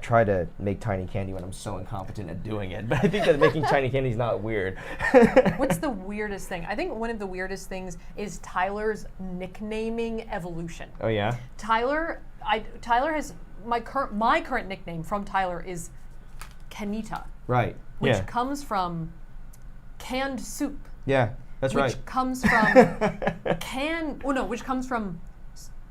try to make tiny candy when I'm so incompetent at doing it. But I think that making tiny candy is not weird. What's the weirdest thing? I think one of the weirdest things is Tyler's nicknaming evolution. Oh yeah. Tyler has my current nickname from Tyler is kanita, Right. which Yeah. comes from canned soup. Yeah. That's which right. comes from which comes from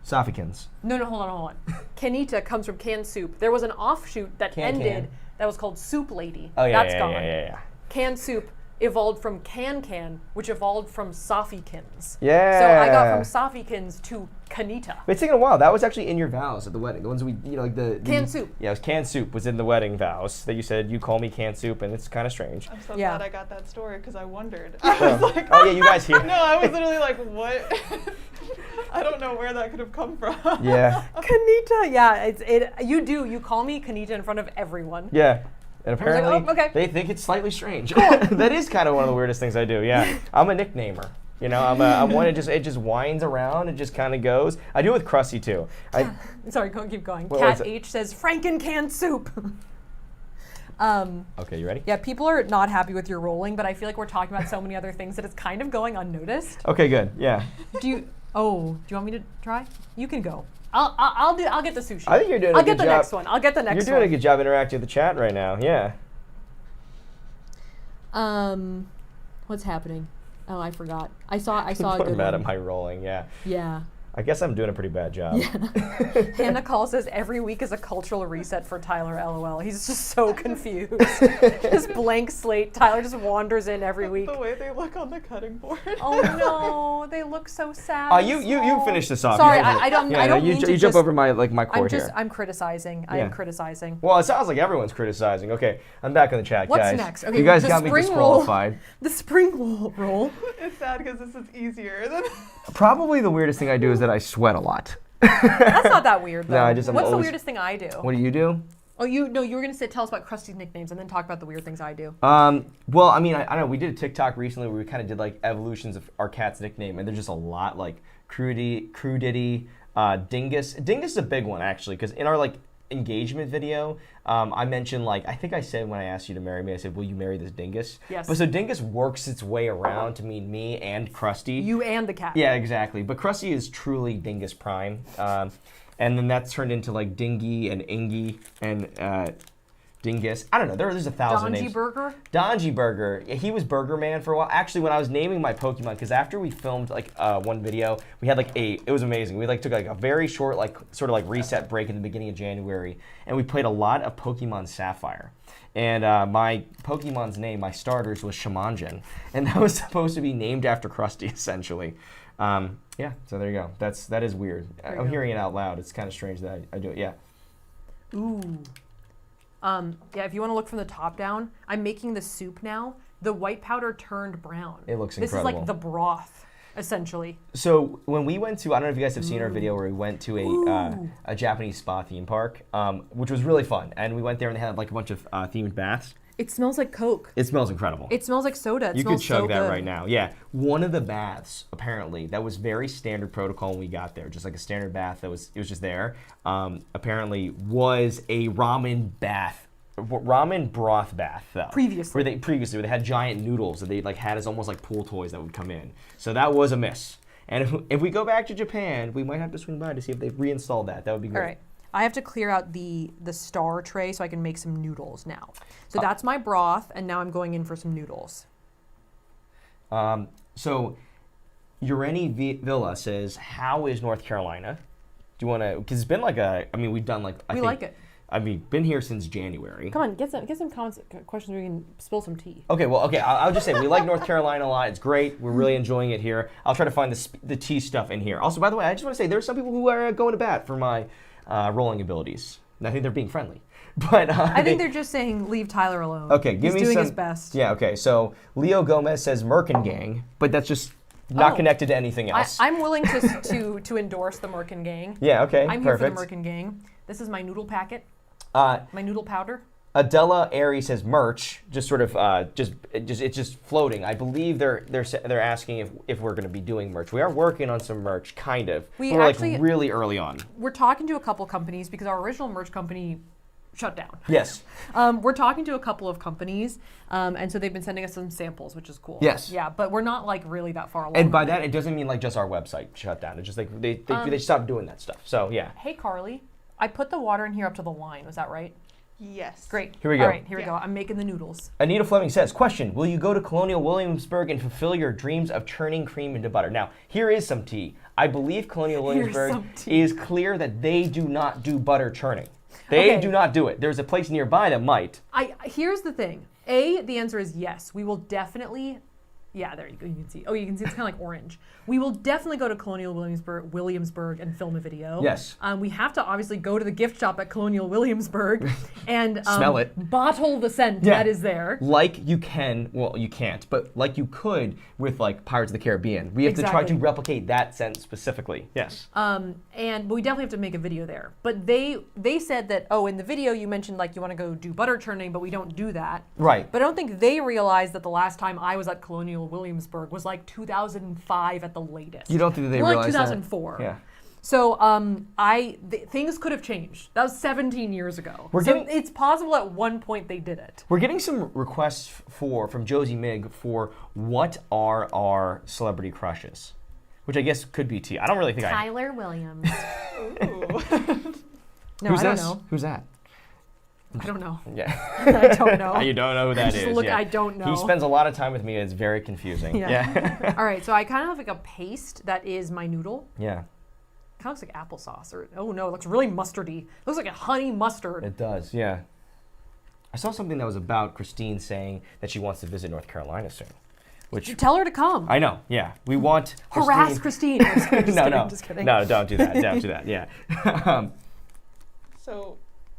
Safikins. No, hold on. Kanita comes from canned soup. There was an offshoot that ended that was called Soup Lady. Oh yeah, That's yeah, gone. yeah. Canned soup evolved from can, which evolved from Safikins. Yeah. So I got from Safikins to kanita. It's taken a while. That was actually in your vows at the wedding. The ones we, like the Canned soup. Yeah, it was canned soup was in the wedding vows that you said you call me canned soup, and it's kind of strange. I'm so Yeah. glad I got that story because I wondered. I was like, Oh yeah, you guys here. no, I was literally like, what? I don't know where that could have come from. Yeah. Kanita, yeah, you call me kanita in front of everyone. Yeah. And apparently, oh, okay. they think it's slightly strange. That is kind of one of the weirdest things I do. Yeah, I'm a nicknamer. You know, I'm one. It just winds around. It just kind of goes. I do it with Krusty too. Sorry, keep going. What Cat was it? H says Franken canned soup. Okay, you ready? Yeah, people are not happy with your rolling, but I feel like we're talking about so many other things that it's kind of going unnoticed. Okay, good. Yeah. Do you want me to try? You can go. I'll get the sushi. I think you're doing a I'll good get the job. next one. I'll get the next one. You're doing a good job interacting with the chat right now. Yeah. What's happening? Oh, I forgot. I saw a People are good mad one. at my rolling. Yeah. Yeah. I guess I'm doing a pretty bad job. Hannah Call says every week is a cultural reset for Tyler. LOL. He's just so confused. Just blank slate. Tyler just wanders in every week. The way they look on the cutting board. Oh no, they look so sad. You finish this off. Sorry, You go for it. I don't. Yeah, I don't you mean to you jump just, over my core here. I'm criticizing. I am criticizing. Well, it sounds like everyone's criticizing. Okay, I'm back in the chat, What's guys. next? Okay, you guys the got me spring disqualified. The spring roll. It's sad because this is easier than. Probably the weirdest thing I do is that I sweat a lot. That's not that weird though. No, What's the weirdest thing I do? What do you do? Oh, you were gonna tell us about Krusty's nicknames and then talk about the weird things I do. Well, I mean, I don't know. We did a TikTok recently where we kind of did like evolutions of our cat's nickname, and there's just a lot like Crudity, Dingus. Dingus is a big one actually, because in our like engagement video, I mentioned like I think I said when I asked you to marry me, I said, "Will you marry this Dingus?" Yes. But so Dingus works its way around to mean me and Krusty. You and the cat. Yeah, exactly. But Krusty is truly Dingus Prime. And then that's turned into like Dingy and Ingy and Dingus. I don't know. There's 1,000 names. Donji Burger. Yeah, he was Burger Man for a while. Actually, when I was naming my Pokemon, because after we filmed like one video, we had like it was amazing. We like took like a very short like sort of like reset break in the beginning of January, and we played a lot of Pokemon Sapphire. And my Pokemon's name, my starters, was Shamanjin, and that was supposed to be named after Krusty, essentially. Yeah, so there you go. That is weird. I'm hearing it out loud. It's kind of strange that I do it. Yeah. Ooh. Yeah, if you want to look from the top down, I'm making the soup now. The white powder turned brown. It looks This incredible. is like the broth, essentially. So when we went to, I don't know if you guys have seen our video where we went to a Japanese spa theme park, which was really fun. And we went there and they had like a bunch of themed baths. It smells like Coke. It smells incredible. It smells like soda. You could chug that good. right now. Yeah. One of the baths, apparently, that was very standard protocol when we got there, just like a standard bath it was just there, apparently was a ramen broth bath, though. Previously, where they had giant noodles that they like had as almost like pool toys that would come in. So that was a miss. And if we go back to Japan, we might have to swing by to see if they've reinstalled that. That would be great. All right. I have to clear out the star tray so I can make some noodles now. So that's my broth, and now I'm going in for some noodles. So Ureni Villa says, how is North Carolina? Do you want to, because it's been like we've done like, We like it. I mean, been here since January. Come on, get some comments, questions where we can spill some tea. Okay, I'll just say we like North Carolina a lot. It's great. We're really enjoying it here. I'll try to find the tea stuff in here. Also, by the way, I just want to say there's some people who are going to bat for my rolling abilities. And I think they're being friendly. But I think they're just saying leave Tyler alone. Okay, give me some. He's doing his best. Yeah, okay. So Leo Gomez says Merkin Gang, but that's just not connected to anything else. I'm willing to endorse the Merkin Gang. Yeah, okay, I'm perfect. here for the Merkin Gang. This is my noodle packet. My noodle powder. Adela Airy says merch, just sort of it's just floating. I believe they're asking if we're going to be doing merch. We are working on some merch, kind of. We're actually like really early on. We're talking to a couple companies because our original merch company shut down. Yes. We're talking to a couple of companies, and so they've been sending us some samples, which is cool. Yes. Yeah, but we're not like really that far along. And by that, it doesn't mean like just our website shut down. It's just like they stopped doing that stuff. So yeah. Hey Carly, I put the water in here up to the line. Was that right? Yes. Great. Here we go. All right, here we Yeah. go. I'm making the noodles. Anita Fleming says, question, will you go to Colonial Williamsburg and fulfill your dreams of churning cream into butter? Now, here is some tea. I believe Colonial Williamsburg some tea. is clear that they do not do butter churning. They Okay. do not do it. There's a place nearby that might. Here's the thing. The answer is yes. We will definitely. Yeah, there you go. You can see. Oh, you can see it's kind of like orange. We will definitely go to Colonial Williamsburg and film a video. Yes. We have to obviously go to the gift shop at Colonial Williamsburg and Smell it. bottle the scent Yeah. that is there. Like you can, well, you can't, but like you could with like Pirates of the Caribbean. We have to try to Exactly. replicate that scent specifically. Yes. But we definitely have to make a video there. But they said that, in the video you mentioned like you want to go do butter churning, but we don't do that. Right. But I don't think they realized that the last time I was at Colonial Williamsburg was like 2005 at the latest. You don't think that they More realized like that? 2004. Yeah. So things could have changed. That was 17 years ago. We're so getting- it's possible at one point they did it. We're getting some requests from Josie Mig for what are our celebrity crushes, which I guess could be T. I don't really think Tyler Williams. Ooh. No, Who's I don't this? know. Who's that? I don't know. Yeah. I don't know. You don't know who that is. Just look, yeah. I don't know. He spends a lot of time with me. It's very confusing. Yeah. All right, so I kind of have like a paste that is my noodle. Yeah. Kind of looks like applesauce, or oh no, it looks really mustardy. It looks like a honey mustard. It does. Yeah. I saw something that was about Christine saying that she wants to visit North Carolina soon, which Tell her to come. I know. Yeah. We want Harass Christine. I'm just kidding, no. just kidding. No, don't do that. Don't do that. Yeah. So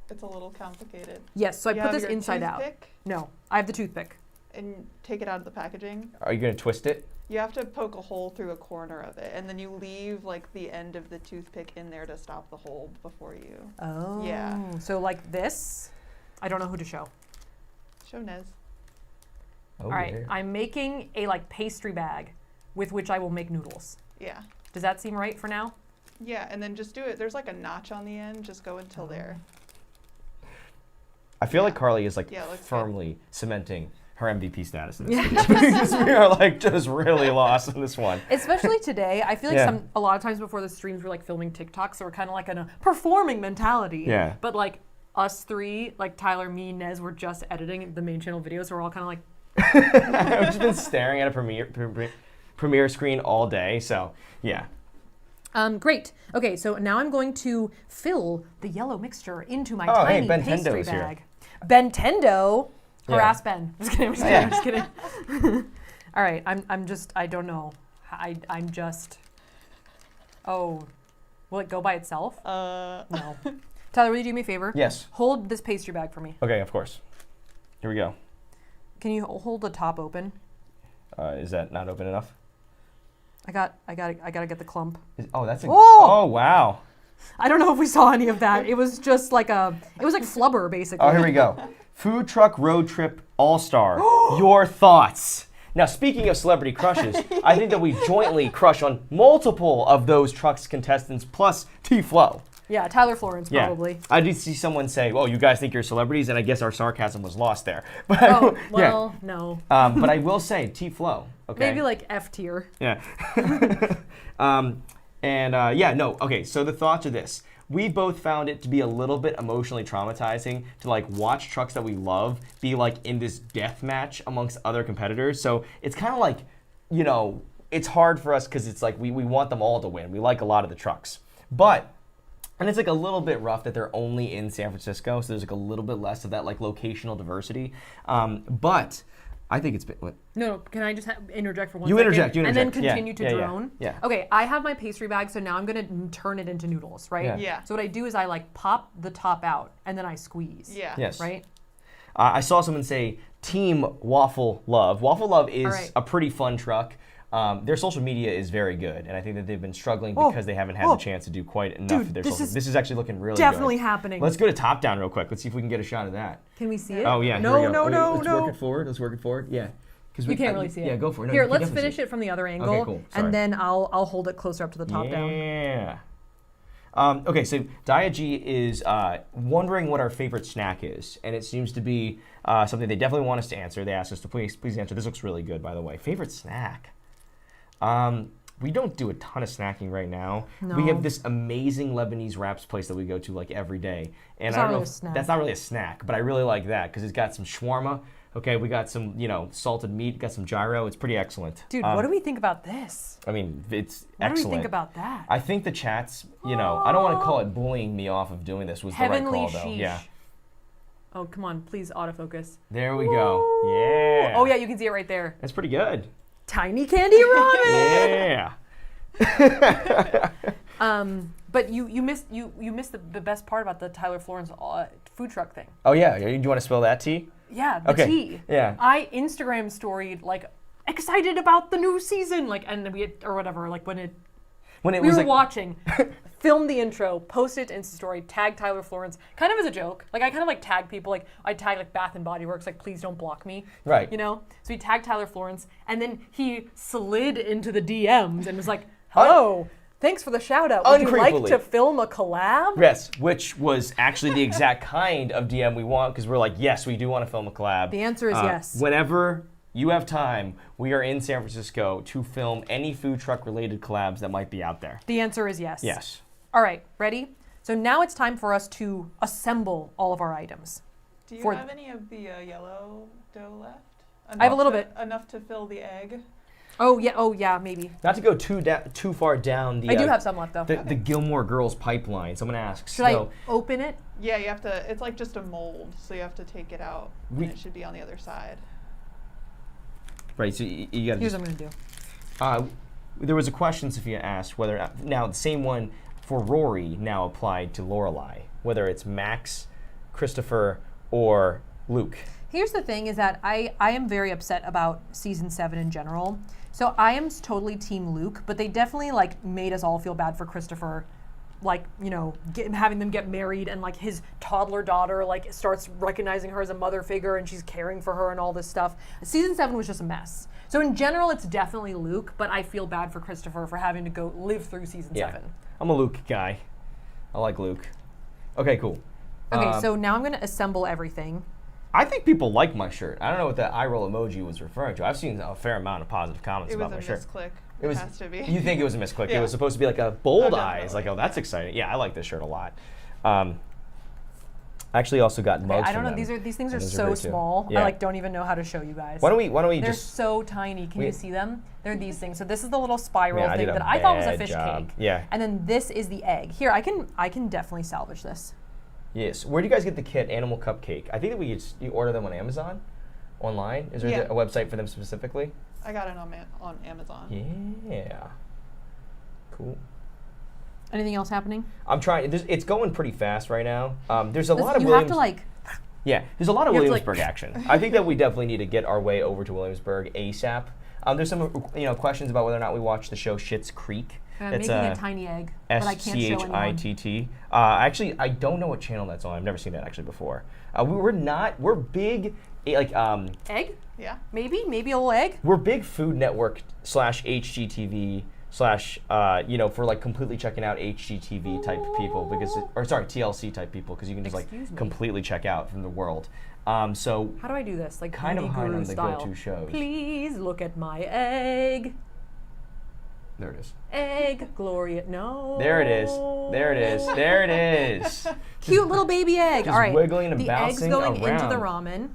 it's a little complicated. Yes, so I You put have this your inside out. toothpick, No, I have the toothpick. And take it out of the packaging. Are you gonna twist it? You have to poke a hole through a corner of it, and then you leave like the end of the toothpick in there to stop the hole before you. Oh. Yeah. So like this, I don't know who to show. Show Nez. Oh, All right, yeah. I'm making a like pastry bag with which I will make noodles. Yeah. Does that seem right for now? Yeah, and then just do it. There's like a notch on the end. Just go until there. I feel like Carly is like Yeah, it looks good. firmly cementing her MVP status in this video. Because we are like just really lost in this one. Especially today, I feel like Yeah. a lot of times before the streams we're like filming TikToks, so we're kind of like in a performing mentality. Yeah. But like us three, like Tyler, me, Nez, we're just editing the main channel videos, so we're all kind of like, I've just been staring at a premiere screen all day. So yeah. Great. Okay, so now I'm going to fill the yellow mixture into my Oh, hey, tiny Ben pastry Tendo's here. bag. Bentendo. Yeah. Harass Ben. Just kidding. I'm just kidding. All right. I don't know. I'm just. Oh, will it go by itself? No. Tyler, will you do me a favor? Yes. Hold this pastry bag for me. Okay, of course. Here we go. Can you hold the top open? Is that not open enough? I gotta get the clump. Oh, that's a. Oh! Oh, wow. I don't know if we saw any of that. It was just like it was like flubber basically. Oh, here we go. Food truck road trip all-star. Your thoughts. Now, speaking of celebrity crushes, I think that we jointly crush on multiple of those trucks contestants plus T-Flow. Yeah, Tyler Florence Yeah. probably. I did see someone say, "Oh, you guys think you're celebrities," and I guess our sarcasm was lost there. But Oh, well, no. but I will say T-Flow. Okay. Maybe like F tier. Yeah. No. Okay, so the thoughts are this. We both found it to be a little bit emotionally traumatizing to like watch trucks that we love be like in this death match amongst other competitors. So it's kind of like, it's hard for us because it's like we want them all to win. We like a lot of the trucks. And it's like a little bit rough that they're only in San Francisco, so there's like a little bit less of that like locational diversity. But I think it's been what? No, can I just interject for 1 You second? interject, you And then interject. Yeah, continue to yeah, yeah, drone? yeah. Okay, I have my pastry bag, so now I'm going to turn it into noodles, right? Yeah. Yeah. So what I do is I like pop the top out, and then I squeeze. Yeah. Yes. Right? I saw someone say Team Waffle Love. Waffle Love is All right. a pretty fun truck. Their social media is very good, and I think that they've been struggling Oh, because they haven't had the chance to do quite enough of their this social. is This is actually looking really Definitely good. happening. Let's go to top down real quick. Let's see if we can get a shot of that. Can we see it? Oh yeah. No, here we go. no, no, Let's no. work it forward. Let's work it forward. Yeah. You can't really see it. Yeah, go for it. No, Here, you can let's definitely finish see it from the other angle, cool. Sorry. and then I'll hold it closer up to the top down. Yeah. Okay, so Dia G is wondering what our favorite snack is, and it seems to be something they definitely want us to answer. They asked us to please answer. This looks really good, by the way. Favorite snack? we don't do a ton of snacking right now. No. We have this amazing Lebanese wraps place that we go to like every day. And It's I not don't know really a if snack. that's not really a snack, but I really like that because it's got some shawarma. Okay, we got some, salted meat, got some gyro. It's pretty excellent. Dude, what do we think about this? I mean, it's What excellent. do we think about that? I think the chats, I don't want to call it bullying me off of doing this was Heavenly the right call, though. sheesh. Yeah. Oh, come on, please autofocus. There we go. Yeah. Oh yeah, you can see it right there. That's pretty good. Tiny candy ramen. Yeah. But you missed the best part about the Tyler Florence food truck thing. Oh, yeah. Do you want to spill that tea? Yeah, the Okay. tea. Yeah. I Instagram storied like excited about the new season, like, and we had, or whatever, like when it When it we was were like, watching, filmed the intro, posted it to Insta story, tagged Tyler Florence, kind of as a joke. Like I kind of like tag people, like I tag like Bath and Body Works, like please don't block me. Right. So he tagged Tyler Florence, and then he slid into the DMs and was like, "Hello, thanks for the shout out. Would you like Uncreepily. to film a collab?" yes, which was actually the exact kind of DM we want because we're like, yes, we do want to film a collab. The answer is yes. Whenever you have time, we are in San Francisco to film any food truck related collabs that might be out there. The answer is yes. Yes. All right, ready? So now it's time for us to assemble all of our items. Do you For- have any of the yellow dough left? I have a little bit. Enough to fill the egg. Oh yeah, maybe. Not to go too far down the I do have some left though. the Gilmore Girls pipeline. Someone asks. Should I open it? Yeah, you have to. It's like just a mold, so you have to take it out, We- and it should be on the other side. Right, so you got to Here's what I'm gonna do. there was a question Safiya asked whether now the same one for Rory now applied to Lorelai, whether it's Max, Christopher, or Luke. Here's the thing: is that I am very upset about season 7 in general. So I am totally team Luke, but they definitely like made us all feel bad for Christopher. Like, having them get married and like his toddler daughter like starts recognizing her as a mother figure and she's caring for her and all this stuff. Season 7 was just a mess. So in general, it's definitely Luke, but I feel bad for Christopher for having to go live through season 7. I'm a Luke guy. I like Luke. Okay, cool. Okay, so now I'm gonna assemble everything. I think people like my shirt. I don't know what that eye roll emoji was referring to. I've seen a fair amount of positive comments It was about a my shirt. misclick. It was. has to be. You think it was a misclick? It Yeah. was supposed to be like a bold Oh, eyes. Like, definitely. oh, that's exciting. Yeah, I like this shirt a lot. I actually also got mugs. I don't know. from them. These things are And those are so great, too. small. Yeah. I like don't even know how to show you guys. Why don't we They're just? so tiny. Can we- you see them? They're these things. So this is the little spiral Man, I thing did a that I thought was a bad fish job. cake. Yeah. And then this is the egg. Here, I can definitely salvage this. Yes. Where do you guys get the kit Animal Cupcake? I think that you order them on Amazon, online. Is there Yeah. a website for them specifically? I got it on Amazon. Yeah. Cool. Anything else happening? I'm trying. It's going pretty fast right now. There's a lot of you Williams. have to like. Yeah, there's a lot of You have to, like- Williamsburg action. I think that we definitely need to get our way over to Williamsburg ASAP. There's some questions about whether or not we watch the show Schitt's Creek. I'm It's making a tiny egg, but I can't show anyone. SCHITT. Actually, I don't know what channel that's on. I've never seen that actually before. We're big Egg? Yeah. Maybe a little egg. we're big Food Network / HGTV / for like completely checking out HGTV type people TLC type people because you can just Excuse me. completely check out from the world. So How do I do this? Like kind of Beauty behind Guru on the style. go-to shows. Please look at my egg. There it is. Egg, Gloria. No. There it is. There it is. There it is. Cute little baby egg. Just All right. wiggling and the egg's bouncing going into the around. ramen.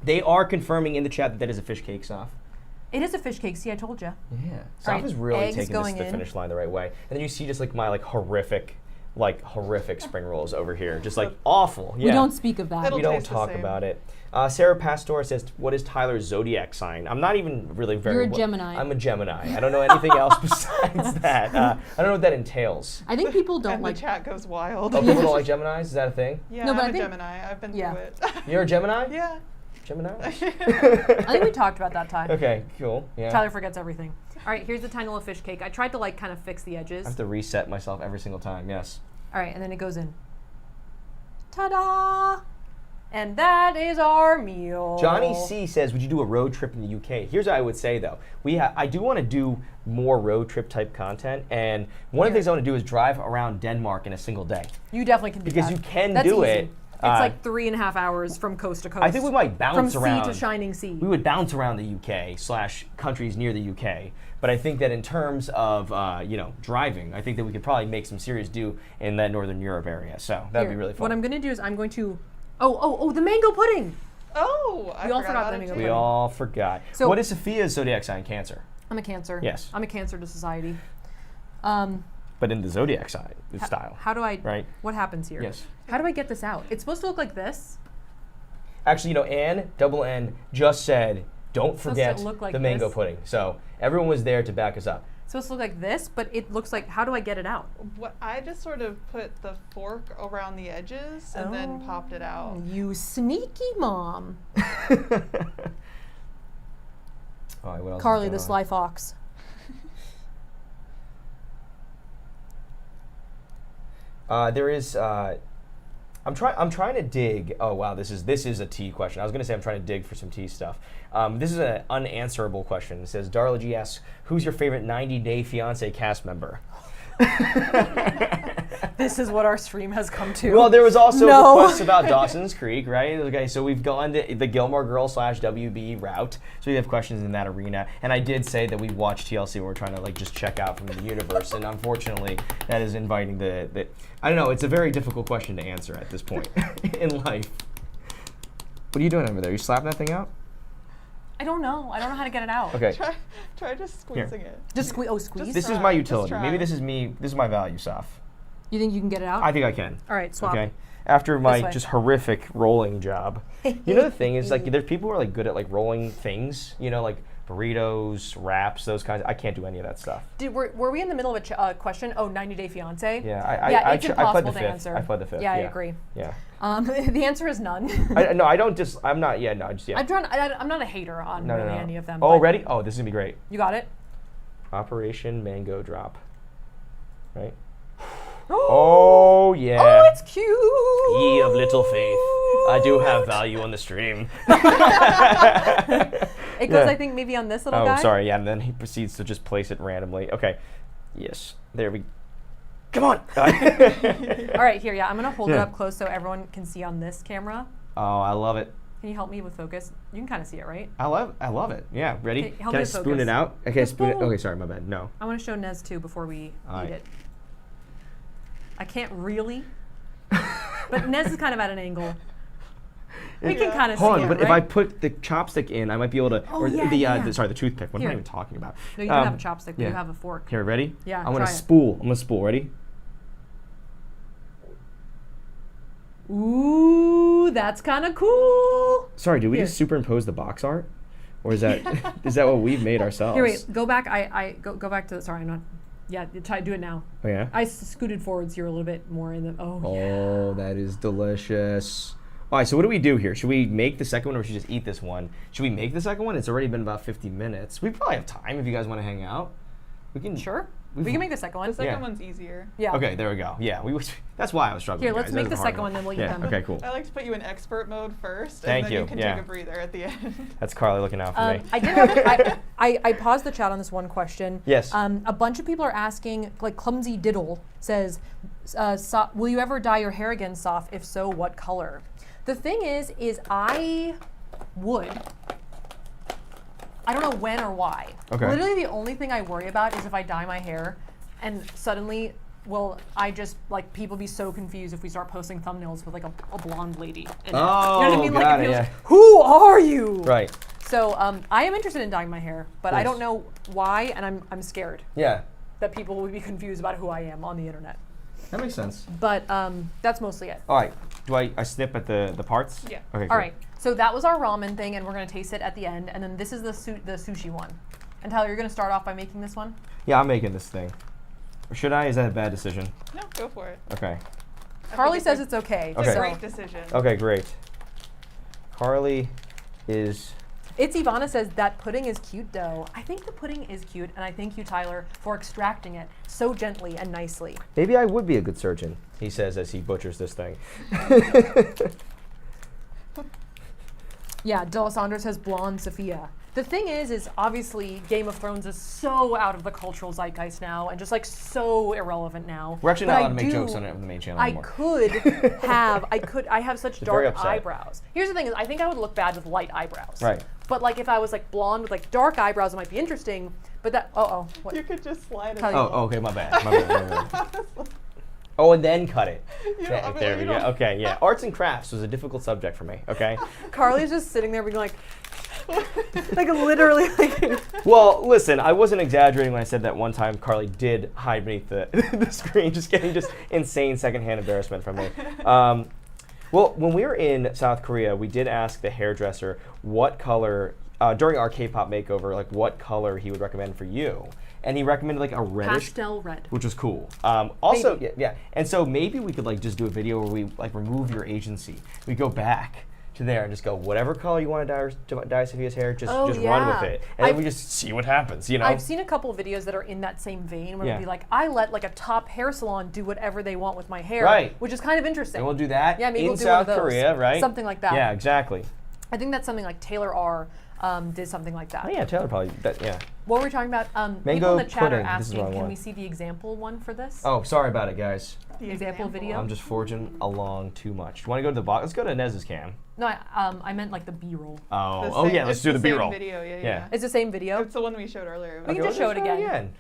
They are confirming in the chat that is a fish cake, Saf. It is a fish cake. See, I told you. Yeah. All Saf right, is really eggs taking this going to the in. finish line the right way. And then you see just like my horrific spring rolls over here. Just like awful. Yeah. We don't speak of that. It'll We don't taste the talk same. about it. Sarah Pastor says, what is Tyler's zodiac sign? I'm not even really very You're a Gemini. I'm a Gemini. I don't know anything else besides that. I don't know what that entails. I think people don't And like. the chat goes wild. Oh, people don't like Geminis? Is that a thing? Yeah, No, but I I'm a think- Gemini. I've been yeah. through it. You're a Gemini? Yeah. Gemini? I think we talked about that time. Okay, cool. Yeah. Tyler forgets everything. All right, here's the tiny little fish cake. I tried to kind of fix the edges. I have to reset myself every single time, yes. All right, and then it goes in. Ta-da! And that is our meal. Johnny C says, would you do a road trip in the UK? Here's what I would say, though. I do want to do more road trip type content, and one of the things I want to do is drive around Denmark in a single day. You definitely can do Because that. you can That's do easy. it. It's like 3.5 hours from coast to coast. I think we might bounce from around. sea to shining sea. We would bounce around the UK / countries near the UK. But I think that in terms of driving, I think that we could probably make some serious do in that Northern Europe area. So that'd be really fun. What I'm going to do is I'm going to the mango pudding. Oh, We all forgot the mango We pudding. all forgot. So- what is Safiya's zodiac sign? Cancer. I'm a Cancer. Yes. I'm a Cancer to society. But in the zodiac sign style. How do I? Right. What happens here? Yes. How do I get this out? It's supposed to look like this. Actually, Anne, double N, just said, don't supposed to forget look like the mango this. pudding. So everyone was there to back us up. It's supposed to look like this, but it looks like. How do I get it out? What I just sort of put the fork around the edges and then popped it out. You sneaky mom. All right, what else is Carly, going the on? sly fox. There is. I'm trying to dig. Oh wow, this is a tea question. I was gonna say I'm trying to dig for some tea stuff. This is an unanswerable question. It says Darla G asks, "Who's your favorite 90 Day Fiance cast member?" This is what our stream has come to. Well, there was also No. requests about Dawson's Creek, right? Okay, so we've gone to the Gilmore Girls / WB route. So we have questions in that arena. And I did say that we watch TLC when we're trying to just check out from the universe. And unfortunately, that is inviting the I don't know, it's a very difficult question to answer at this point in life. What are you doing over there? You slapping that thing out? I don't know. I don't know how to get it out. Okay. Try just squeezing it. Just squeeze. Oh, squeeze. This is try, my just utility. try. Maybe this is me. This is my value, Saf. You think you can get it out? I think I can. All right, swap. Okay. After This my way. just horrific rolling job. You know the thing is there's people who are good at rolling things, like burritos, wraps, those kinds. I can't do any of that stuff. Were we in the middle of a question? Oh, 90 Day Fiance? Yeah, it's I pled impossible the to fifth. answer. I pled the fifth. Yeah, I agree. Yeah. The answer is none. No, I don't just. I'm not. Yeah, no, I just. Yeah. I'm not a hater on No, really no. any of them. Oh, but ready? Oh, this is gonna be great. You got it? Operation Mango Drop. Right. Oh yeah. Oh, it's cute. Ye of little faith, I do have value on the stream. It goes, Yeah. I think, maybe on this little guy. Oh, sorry. Yeah, and then he proceeds to just place it randomly. Okay. Yes. There we. Come on. All right, here, yeah. I'm going to hold it Yeah. up close so everyone can see on this camera. Oh, I love it. Can you help me with focus? You can kind of see it, right? I love it. Yeah. Ready? Okay, help Can me I with spoon focus. it out? Okay, spoon it. Spoon. Okay, sorry, my bad. No. I want to show Nez, too, before we All right. eat it. I can't really, but Nez is kind of at an angle. We can kind of see Hold on, it, but right? if I put the chopstick in, I might be able to. Oh, or yeah, the, yeah. sorry, the toothpick. What am I Here. even talking about? No, you don't have a chopstick, but yeah. you have a fork. Here, ready? Yeah, I'm gonna try it. spool. I'm gonna spool. Ready? Ooh, that's kind of cool. Sorry, did we Here. just superimpose the box art, or is that what we've made ourselves? Here, wait, go back. Go back to. Sorry, I'm not. Yeah, do it now. Oh yeah. I scooted forwards here a little bit more in the. Oh, that is delicious. All right, so what do we do here? Should we make the second one, or should we just eat this one? Should we make the second one? It's already been about 50 minutes. We probably have time if you guys want to hang out. We can. Sure. We can make the second one. The second Yeah. one's easier. Yeah. Okay, there we go. Yeah, that's why I was struggling. Here, let's guys. make That the was a hard second one, then we'll eat yeah, them. Okay, cool. I like to put you in expert mode first, Thank and then you, you can yeah. take a breather at the end. That's Carly looking out for me. I did have. I paused the chat on this one question. Yes. A bunch of people are asking, like Clumsy Diddle says, will you ever dye your hair again, Soph? If so, what color? The thing is I would. I don't know when or why. Okay. Literally, the only thing I worry about is if I dye my hair, and suddenly, will I just people be so confused if we start posting thumbnails with a blonde lady in it. You know what I mean? got it it, feels, yeah. who are you? Right. So I am interested in dyeing my hair, but I Nice. don't know why, and I'm scared Yeah. that people will be confused about who I am on the internet. That makes sense. But that's mostly it. All right. Do I snip at the parts? Yeah. Okay. All cool. right. So that was our ramen thing, and we're gonna taste it at the end. And then this is the sushi one. And Tyler, you're gonna start off by making this one. Yeah, I'm making this thing. Or should I? Is that a bad decision? No, go for it. Okay. Carly it's says a- it's okay. It's Okay. a So great decision. Okay, great. Carly is. it's Ivana says that pudding is cute though. I think the pudding is cute, and I thank you, Tyler, for extracting it so gently and nicely. Maybe I would be a good surgeon, he says as he butchers this thing. Yeah, Della Saunders says blonde Safiya. The thing is obviously Game of Thrones is so out of the cultural zeitgeist now and just like so irrelevant now. We're actually But not I allowed to make do- jokes on it on the main channel I anymore. I have such very dark upset. eyebrows. Here's the thing is I think I would look bad with light eyebrows. Right. But like if I was like blonde with like dark eyebrows, it might be interesting. But that, what? You could just slide it. Tell you- Oh, okay, my bad. My bad. Oh, and then cut it. You Okay, don't- I mean, there you we go. don't- Okay, yeah. Arts and crafts was a difficult subject for me, okay? Carly's just sitting there being like literally like. Well, listen, I wasn't exaggerating when I said that one time Carly did hide beneath the, the screen, just getting just insane secondhand embarrassment from me. Well, when we were in South Korea, we did ask the hairdresser what color, during our K-pop makeover, like what color he would recommend for you. And he recommended like a reddish, Pastel red. which was cool. Also, Maybe. yeah. And so maybe we could like just do a video where we like remove your agency. We go back to there and just go whatever color you want to dye Safiya's hair, just run with yeah. it, and then we just see what happens. You know. I've seen a couple of videos that are in that same vein where Yeah. it'd be like, I let like a top hair salon do whatever they want with my hair, Right. which is kind of interesting. And we'll do that Yeah, maybe in we'll do one of South those. Korea, right? Something like that. Yeah, exactly. I think that's something like Taylor R. Did something like that. Oh yeah, Taylor probably. Yeah. What were we talking about? People Mango in the chat are pudding. This is the asking, wrong can one. we see the example one for this? Oh, sorry about it, guys. The Example video? I'm just forging along too much. Do you want to go to the box? Let's go to Nez's cam. No, I meant like the B-roll. Oh, The oh same- yeah, let's it's do the same B-roll. Video, yeah. Yeah. It's the same video. It's the one we showed earlier. We can just let's show it again.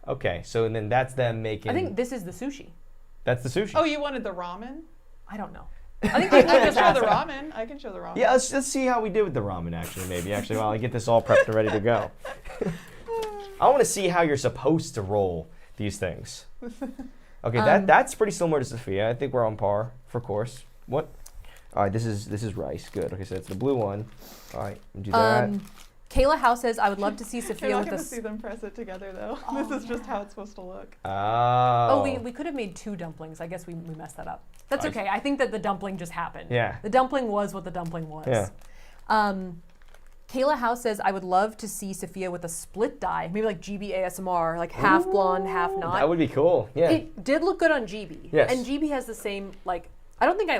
Okay, so and then that's them making. I think this is the sushi. that's the sushi. Oh, you wanted the ramen? I don't know. I think I they can just show asked the me. ramen. I can show the ramen. Yeah, let's see how we did with the ramen. Actually, while I get this all prepped and ready to go. I want to see how you're supposed to roll these things. Okay, that's pretty similar to Safiya. I think we're on par for course. What? All right, this is rice. Good. Okay, so it's the blue one. All right, do that. Kayla House says, I would love to see You're Safiya not with going to this. see them press it together, though. Oh, This is just how it's supposed to look. Oh, we could have made 2 dumplings. I guess we messed that up. That's Nice. okay. I think that the dumpling just happened. Yeah. The dumpling was what the dumpling was. Yeah. Kayla House says, I would love to see Safiya with a split dye, maybe like GB ASMR, like half blonde, half not. That would be cool. Yeah. It did look good on GB. Yes. And GB has the same, like, I don't think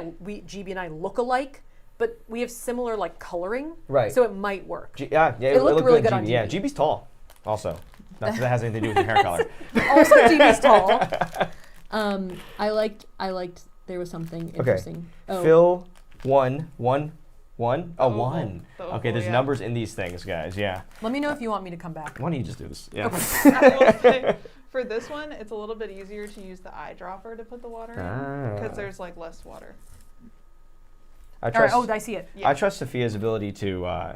GB and I look alike, but we have similar, like, coloring. Right. So it might work. Yeah, It looked really good on GB. Yeah, GB. GB's tall. Also, not that that has anything to do with your hair color. Also, GB's tall. I liked, there was something interesting. Oh. Phil, one. Oh, oval. one. The Okay, oval, there's yeah. numbers in these things, guys. Yeah. Let me know if you want me to come back. Why don't you just do this? Yeah. I will say, for this one, it's a little bit easier to use the eyedropper to put the water in because there's like less water. I All right, trust. I see it. Yeah. I trust Safiya's ability to.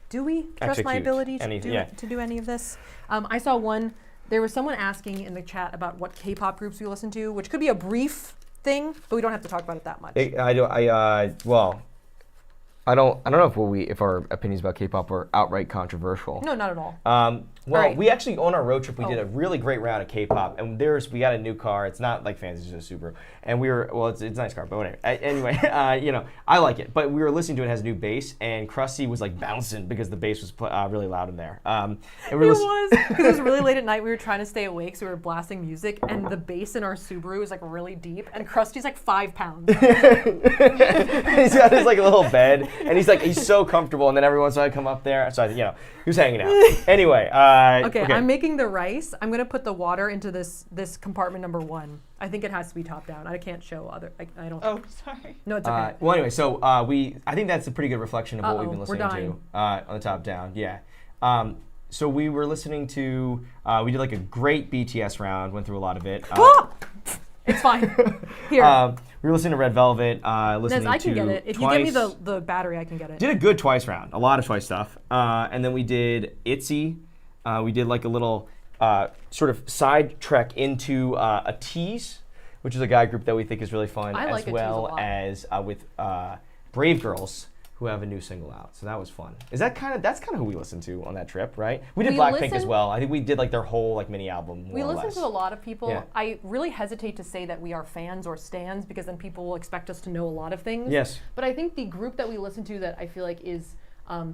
Do we trust my Execute ability to anything, do, yeah. to do any of this? I saw one. There was someone asking in the chat about what K-pop groups we listen to, which could be a brief thing, but we don't have to talk about it that much. I don't know if our opinions about K-pop are outright controversial. No, not at all. Well, right. we actually on our road trip we did Oh. a really great round of K-pop, and we got a new car. It's not like fancy, it's just a Subaru, and it's a nice car, but whatever. Anyway, I like it, but we were listening to it. It has a new bass, and Krusty was like bouncing because the bass was really loud in there. And It was because it was really late at night. We were trying to stay awake, so we were blasting music, and the bass in our Subaru is like really deep, and Krusty's like 5 pounds. He's got his like little bed, and he's so comfortable. And then every once in a while I come up there, so he was hanging out. Anyway, Okay, I'm making the rice. I'm gonna put the water into this compartment number 1. I think it has to be top down. I can't show other. I don't. Oh, sorry. No, it's okay. Well, anyway, so I think that's a pretty good reflection of what we've been We're listening to on the top down. Yeah. So we were listening to. We did like a great BTS round. Went through a lot of it. It's fine. Here, We were listening to Red Velvet. Listening Nez, I can to get it. If Twice. you give me the battery, I can get it. Did a good Twice round. A lot of Twice stuff. And then we did ITZY. We did like a little sort of side trek into a Tease, which is a guy group that we think is really fun, I like as a Tease a well lot. as with Brave Girls, who have a new single out. So that was fun. That's kind of who we listened to on that trip, right? We did We Blackpink as listened- well. I think we did like their whole like mini album. More We or listen less. to a lot of people. Yeah. I really hesitate to say that we are fans or stans because then people will expect us to know a lot of things. Yes. But I think the group that we listen to that I feel like is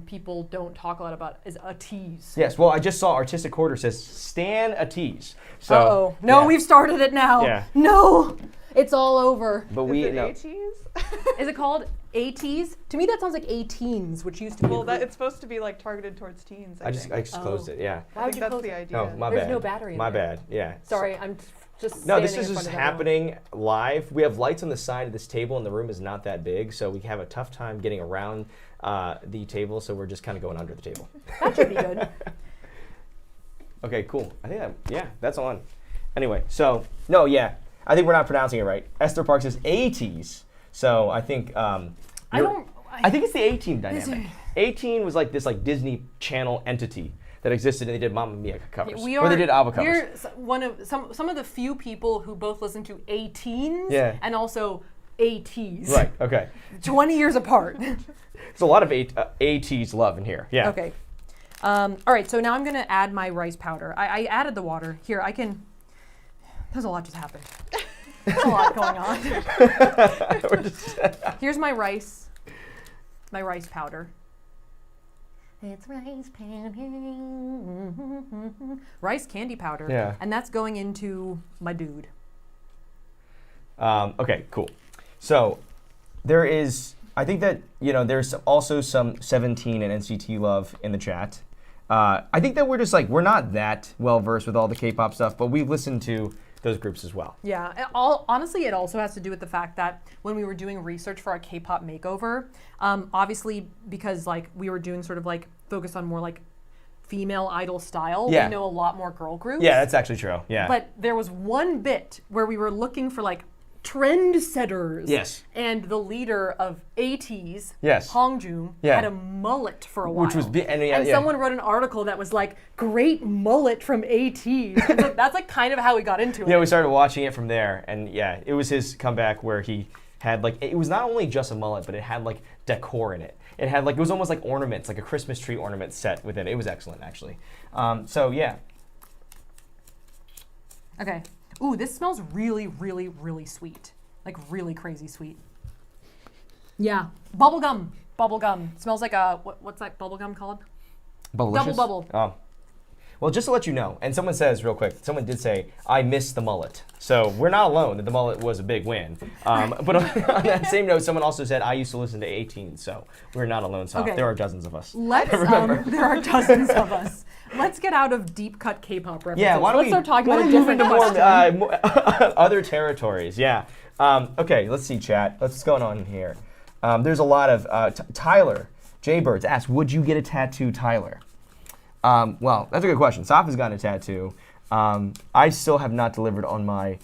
people don't talk a lot about is a Tease. Yes. Well, I just saw Artistic Quarter says Stan a Tease. So Uh-oh. No, yeah. we've started it now. Yeah. No. It's all over. But Is we it no. ATs? Is it called ATs? To me, that sounds like A-teens, which used to be. Well, a group. it's supposed to be like targeted towards teens. I I think. just closed it. Yeah. Why I would think you that's close the it? idea. Oh, my There's bad. no battery in My there. bad. Yeah. Sorry, I'm just. No, this standing is in just front of everyone. happening live. We have lights on the side of this table, and the room is not that big, so we have a tough time getting around the table. So we're just kind of going under the table. That should be good. Okay, cool. I think that's on. Anyway, so no, yeah, I think we're not pronouncing it right. Esther Park says ATs. So I think I don't. I think it's the A-Team dynamic. A-Team was like this like Disney Channel entity that existed, and they did Mamma Mia covers. Or they did ABBA covers. We're one of some of the few people who both listen to A-Teens and also ATs. Right. Okay. 20 years apart. There's a lot of ATs love in here. Yeah. Okay. All right, so now I'm gonna add my rice powder. I added the water. Here, I can. There's a lot just happened. There's a lot going on. Here's my rice powder. It's rice powder. Rice candy powder. Yeah. And that's going into my dude. Okay, cool. So there is, I think that, there's also some 17 and NCT love in the chat. I think that we're not that well versed with all the K-pop stuff, but we've listened to those groups as well. Yeah, honestly, it also has to do with the fact that when we were doing research for our K-pop makeover, obviously because we were doing sort of focus on more female idol style, we know a lot more girl groups. Yeah, that's actually true. Yeah. But there was one bit where we were looking for trendsetters. Yes. And the leader of ATEEZ, Yes. Hongjoong, had a mullet for a while. Which was and someone wrote an article that was great mullet from ATEEZ. And so that's kind of how we got into it. Yeah, we started watching it from there, and yeah, it was his comeback where he had it was not only just a mullet, but it had decor in it. It had it was almost like ornaments, like a Christmas tree ornament set within it. It was excellent, actually. So yeah. Okay. Ooh, this smells really, really, really sweet. Really crazy sweet. Yeah. Bubblegum. Bubblegum. Smells like a, what's that bubblegum called? Bubblicious? Double bubble. Well, just to let you know, and someone says real quick, someone did say, I miss the mullet. So we're not alone that the mullet was a big win. But on that same note, someone also said, I used to listen to 18, so we're not alone, Saf. Okay. There are dozens of us. Let's, there are dozens of us. Let's get out of deep cut K-pop references. Yeah, why don't Let's start talking about a different more question. other territories? Yeah. Okay, let's see, chat. What's going on here? There's a lot of Tyler Jaybirds asks, would you get a tattoo, Tyler? Well, that's a good question. Saf has gotten a tattoo. I still have not delivered on my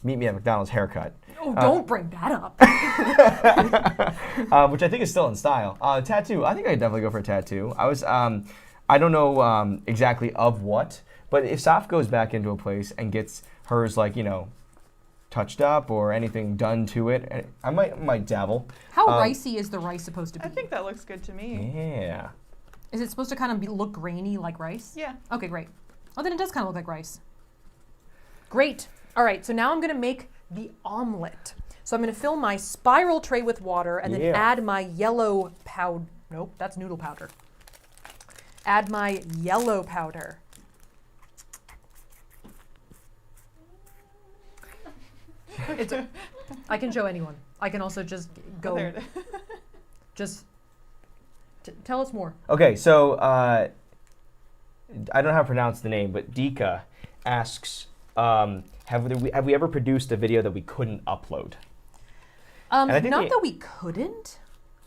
meet me at McDonald's haircut. Oh, don't bring that up. Which I think is still in style. Tattoo, I think I'd definitely go for a tattoo. I don't know exactly of what, but if Saf goes back into a place and gets hers touched up or anything done to it, I might dabble. How ricey is the rice supposed to be? I think that looks good to me. Yeah. Is it supposed to kind of look grainy like rice? Yeah. Okay, great. Oh, then it does kind of look like rice. Great. All right, so now I'm going to make the omelet. So I'm going to fill my spiral tray with water and then add my yellow powder. Nope, that's noodle powder. Add my yellow powder. I can show anyone. I can also just go. Oh, there it is. Just tell us more. Okay, so I don't know how to pronounce the name, but Dika asks, have we ever produced a video that we couldn't upload? Not that we couldn't.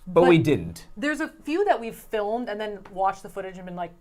But we didn't. There's a few that we've filmed and then watched the footage and been like,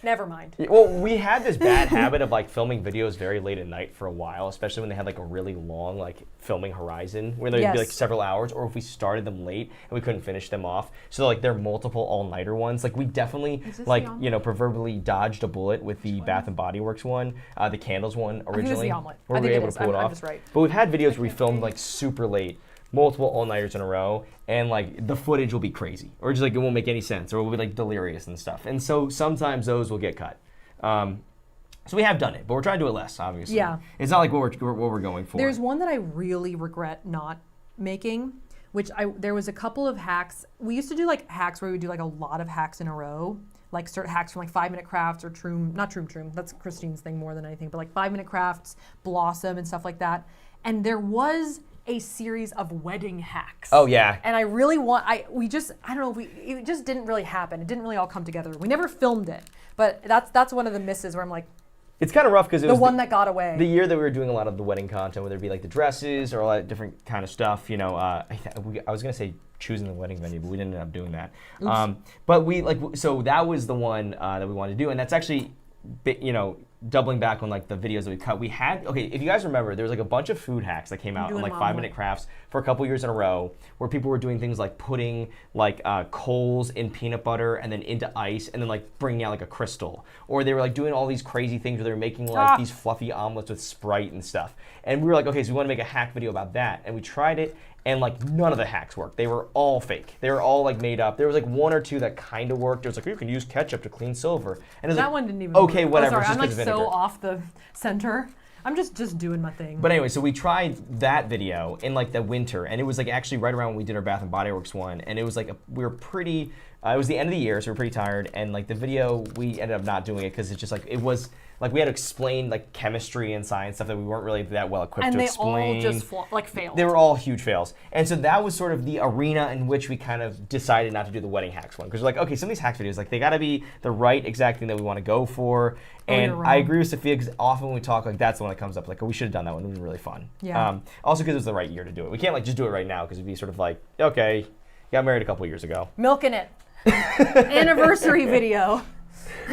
never mind. Well, we had this bad habit of filming videos very late at night for a while, especially when they had a really long filming horizon where they'd be several hours, or if we started them late and we couldn't finish them off. So they're multiple all-nighter ones. We definitely proverbially dodged a bullet with the Bath and Body Works one, the candles one originally. I think it's the omelet. Where we were able to pull it off. I'm just right. But we've had videos where we filmed super late, multiple all-nighters in a row, and the footage will be crazy, or just it won't make any sense, or we'll be delirious and stuff. And so sometimes those will get cut. So we have done it, but we're trying to do it less, obviously. Yeah. It's not what we're going for. There's one that I really regret not making, which there was a couple of hacks. We used to do hacks where we would do a lot of hacks in a row, certain hacks from 5 Minute Crafts or not Troom. That's Christine's thing more than anything, but 5 Minute Crafts, Blossom, and stuff like that. and there was a series of wedding hacks. Oh yeah. And I really want, I don't know, it just didn't really happen. It didn't really all come together. We never filmed it, but that's one of the misses where I'm like, It's kind of rough because it was the one that got away. The year that we were doing a lot of the wedding content, whether it be like the dresses or a lot of different kind of stuff, you know, I was gonna say choosing the wedding venue, but we didn't end up doing that. But we so that was the one that we wanted to do, and that's actually, you know, doubling back on like the videos that we cut. We had, okay, if you guys remember, there was like a bunch of food hacks that came out on like 5-minute crafts for a couple years in a row, where people were doing things like putting like coals in peanut butter and then into ice and then like bringing out like a crystal, or they were like doing all these crazy things where they were making like these fluffy omelets with Sprite and stuff. And we were like, okay, so we want to make a hack video about that, and we tried it. And like none of the hacks worked. They were all fake. They were all like made up. There was like one or two that kind of worked. There was like, you can use ketchup to clean silver. And it was that like, one didn't even okay, work. whatever. Oh, sorry, I'm like vinegar. so off the center. I'm just doing my thing. But anyway, so we tried that video in like the winter, and it was like actually right around when we did our Bath and Body Works one, and it was like we were pretty. It was the end of the year, so we were pretty tired, and like the video, we ended up not doing it because it's just like it was like we had to explain like chemistry and science stuff that we weren't really that well equipped to explain. And they all just like failed. They were all huge fails, and so that was sort of the arena in which we kind of decided not to do the wedding hacks one, because we're like, okay, some of these hacks videos, like they got to be the right exact thing that we want to go for. And I agree with Safiya, because often when we talk, like that's the one that comes up, like, oh, we should have done that one. It was really fun. Yeah. Also because it was the right year to do it. We can't like just do it right now because it'd be sort of like, okay, got married a couple years ago. Milking it. Anniversary video.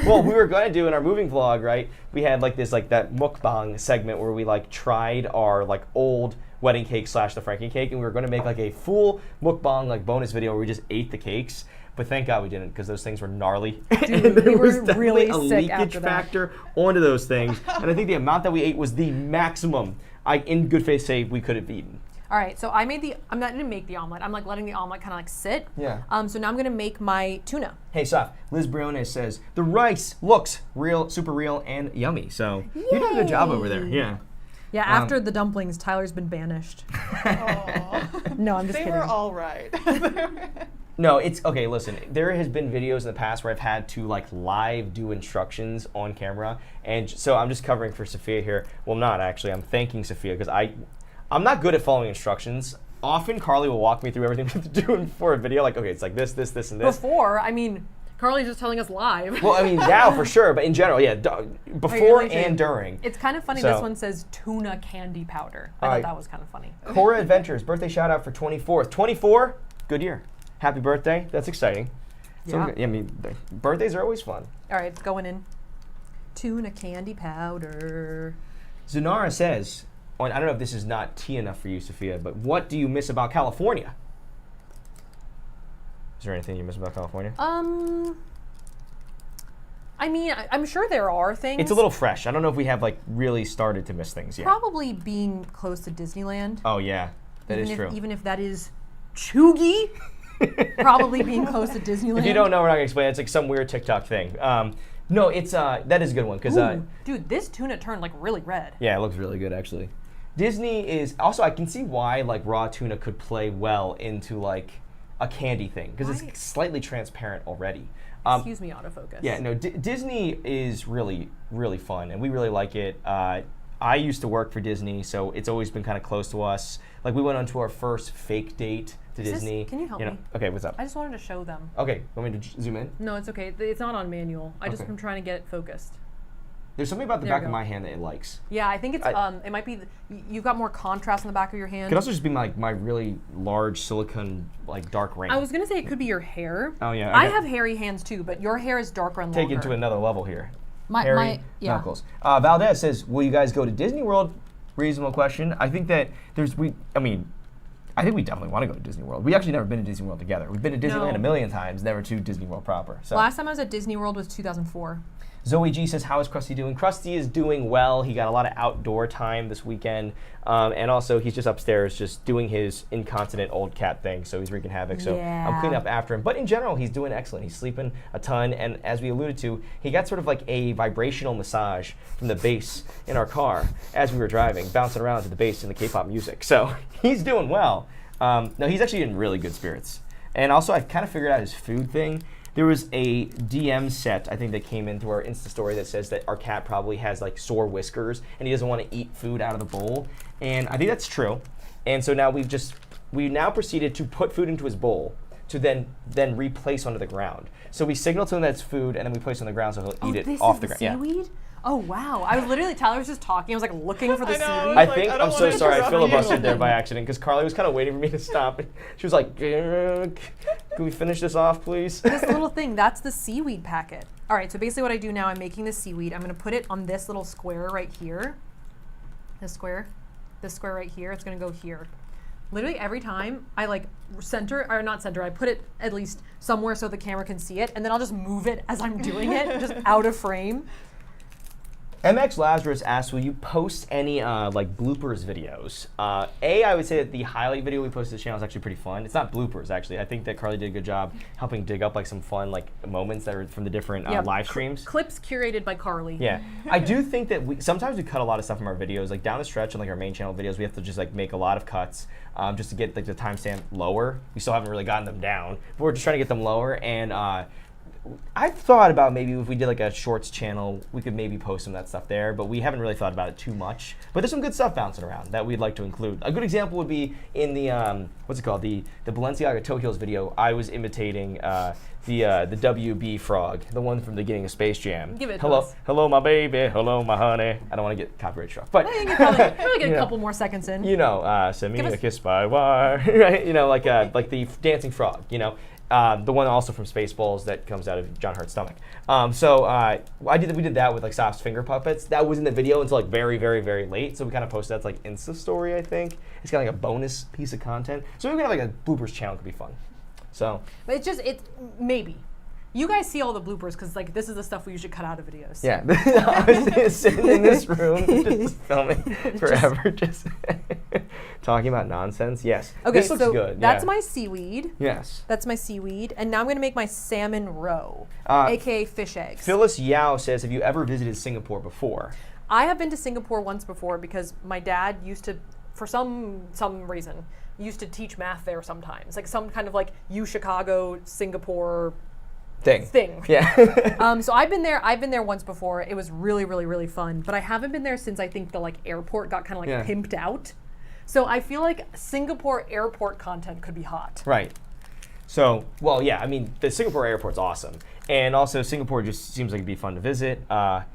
Well, we were going to do in our moving vlog, right? We had like this, like that mukbang segment where we like tried our like old wedding cake / the Frankie cake, and we were going to make like a full mukbang like bonus video where we just ate the cakes. But thank God we didn't, because those things were gnarly. Dude, there we was were definitely really a sick leakage after that. factor onto those things, and I think the amount that we ate was the maximum I, in good faith, say we could have eaten. All right, so I'm not gonna make the omelet. I'm like letting the omelet kind of like sit. Yeah. So now I'm gonna make my tuna. Hey, Saf, Liz Briones says, the rice looks real, super real, and yummy. So you did a good job over there. Yeah. Yeah, after the dumplings, Tyler's been banished. No, I'm just They kidding. were all right. No, it's, okay, listen, there has been videos in the past where I've had to like live do instructions on camera, and so I'm just covering for Safiya here. Well, I'm not actually, I'm thanking Safiya, because I'm not good at following instructions. Often Carly will walk me through everything we have to do for a video, like, okay, it's like this, and this. Before, I mean, Carly's just telling us live. Well, I mean, now for sure, but in general, yeah, before and during. It's kind of funny, So- this one says tuna candy powder. I thought that was kind of funny. Cora Adventures, birthday shout out for 24th. 24, good year. Happy birthday, that's exciting. Yeah. So, I mean, birthdays are always fun. All right, it's going in. Tuna candy powder. Zanara says, I don't know if this is not tea enough for you, Safiya, but what do you miss about California? Is there anything you miss about California? I mean, I'm sure there are things. It's a little fresh. I don't know if we have like really started to miss things yet. Probably being close to Disneyland. Oh yeah, that is true. Even if that is chuggy, probably being close to Disneyland. If you don't know, we're not gonna explain it. It's like some weird TikTok thing. No, it's that is a good one because dude, this tuna turned like really red. yeah, it looks really good actually. Disney is also, I can see why like raw tuna could play well into like a candy thing because it's slightly transparent already. Excuse me, autofocus. Yeah, no, Disney is really, really fun, and we really like it. I used to work for Disney, so it's always been kind of close to us. Like, we went on to our first fake date to Disney. Can you help me? Okay, what's up? I just wanted to show them. Okay, want me to zoom in? No, it's okay. It's not on manual. I just Okay. am trying to get it focused. There's something about the There you back of go. my hand that it likes. Yeah, I think it's it might be you've got more contrast on the back of your hand. It could also just be my really large silicone, like, dark ring. I was gonna say it could be your hair. Oh, yeah, I okay. have hairy hands too, but your hair is darker and longer. Take it to another level here. My Knuckles. Valdez says, will you guys go to Disney World? Reasonable question. I think that I think we definitely want to go to Disney World. We actually never been to Disney World together. We've been to Disneyland No. a million times, never to Disney World proper. So. Last time I was at Disney World was 2004. Zoe G says, how is Krusty doing? Krusty is doing well. He got a lot of outdoor time this weekend. And also, he's just upstairs just doing his incontinent old cat thing. So he's wreaking havoc. So I'm cleaning up after him. But in general, he's doing excellent. He's sleeping a ton. And as we alluded to, he got sort of like a vibrational massage from the bass in our car as we were driving, bouncing around to the bass in the K-pop music. So he's doing well. No, he's actually in really good spirits. And also, I've kind of figured out his food thing. There was a DM set, I think, that came into our Insta story that says that our cat probably has like sore whiskers and he doesn't want to eat food out of the bowl. And I think that's true. And so now we now proceeded to put food into his bowl to then replace onto the ground. So we signal to him that it's food and then we place it on the ground so he'll eat it off the ground. Seaweed? Oh wow! I was literally Tyler was just talking. I was like looking for the seaweed. I think I'm so sorry. I filibustered there by accident because Carly was kind of waiting for me to stop. She was like, "Can we finish this off, please?" This little thing, that's the seaweed packet. All right. So basically, what I do now, I'm making the seaweed. I'm gonna put it on this little square right here. This square right here. It's gonna go here. Literally every time I like I put it at least somewhere so the camera can see it, and then I'll just move it as I'm doing it, just out of frame. MX Lazarus asks, will you post any like bloopers videos? I would say that the highlight video we posted to the channel is actually pretty fun. It's not bloopers, actually. I think that Carly did a good job helping dig up like some fun like moments that are from the different live streams. Clips curated by Carly. Yeah, I do think that sometimes we cut a lot of stuff from our videos. Like down the stretch on like our main channel videos, we have to just like make a lot of cuts just to get like the timestamp lower. We still haven't really gotten them down, but we're just trying to get them lower. And I thought about maybe if we did like a shorts channel, we could maybe post some of that stuff there, but we haven't really thought about it too much. But there's some good stuff bouncing around that we'd like to include. A good example would be in the what's it called, the Balenciaga Toe Heels video. I was imitating the WB frog, the one from the beginning of Space Jam. Give it to us. Hello, my baby. Hello, my honey. I don't want to get copyright struck, but you can probably get a couple more seconds in. You know, send me a kiss by wire. Right? You know, like the dancing frog. You know. The one also from Spaceballs that comes out of John Hart's stomach. We did that with like Soft's finger puppets. That was in the video until like very, very, very late. So we kind of posted that to like Insta story, I think. It's kind of like a bonus piece of content. So maybe have like a bloopers channel could be fun. So. But it's maybe. You guys see all the bloopers because like this is the stuff we usually cut out of videos. Yeah, I was sitting in this room just filming forever, just talking about nonsense. Yes. Okay, this looks so good. That's my seaweed. Yes. That's my seaweed, and now I'm gonna make my Salmon Roe, aka fish eggs. Phyllis Yao says, "Have you ever visited Singapore before?" I have been to Singapore once before because my dad used to, for some reason, used to teach math there sometimes, like some kind of like Chicago, Singapore. Thing. Yeah. So I've been there once before. It was really, really, really fun. But I haven't been there since I think the like airport got kind of like pimped out. So I feel like Singapore airport content could be hot. Right. So, well, yeah, I mean, the Singapore airport's awesome. And also Singapore just seems like it'd be fun to visit. I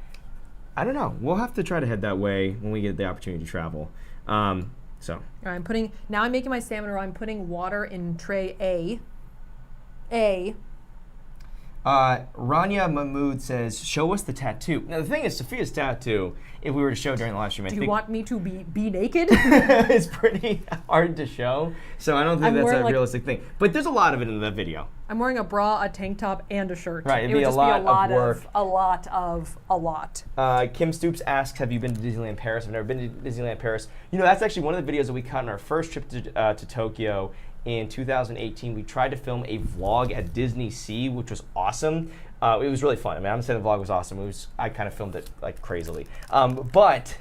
don't know. We'll have to try to head that way when we get the opportunity to travel. So. All right, I'm making my salmon roe. I'm putting water in tray A. Rania Mahmood says, show us the tattoo. Now, the thing is, Safiya's tattoo, if we were to show during the live stream, Do you want me to be naked? It's pretty hard to show, so I don't think that's a realistic thing. But there's a lot of it in the video. I'm wearing a bra, a tank top, and a shirt. Right, it'd be a lot of work. A lot. Kim Stoops asks, have you been to Disneyland Paris? I've never been to Disneyland Paris. You know, that's actually one of the videos that we cut on our first trip to Tokyo. In 2018, we tried to film a vlog at Disney Sea, which was awesome. It was really fun. I mean, I'm saying the vlog was awesome. I kind of filmed it like crazily. But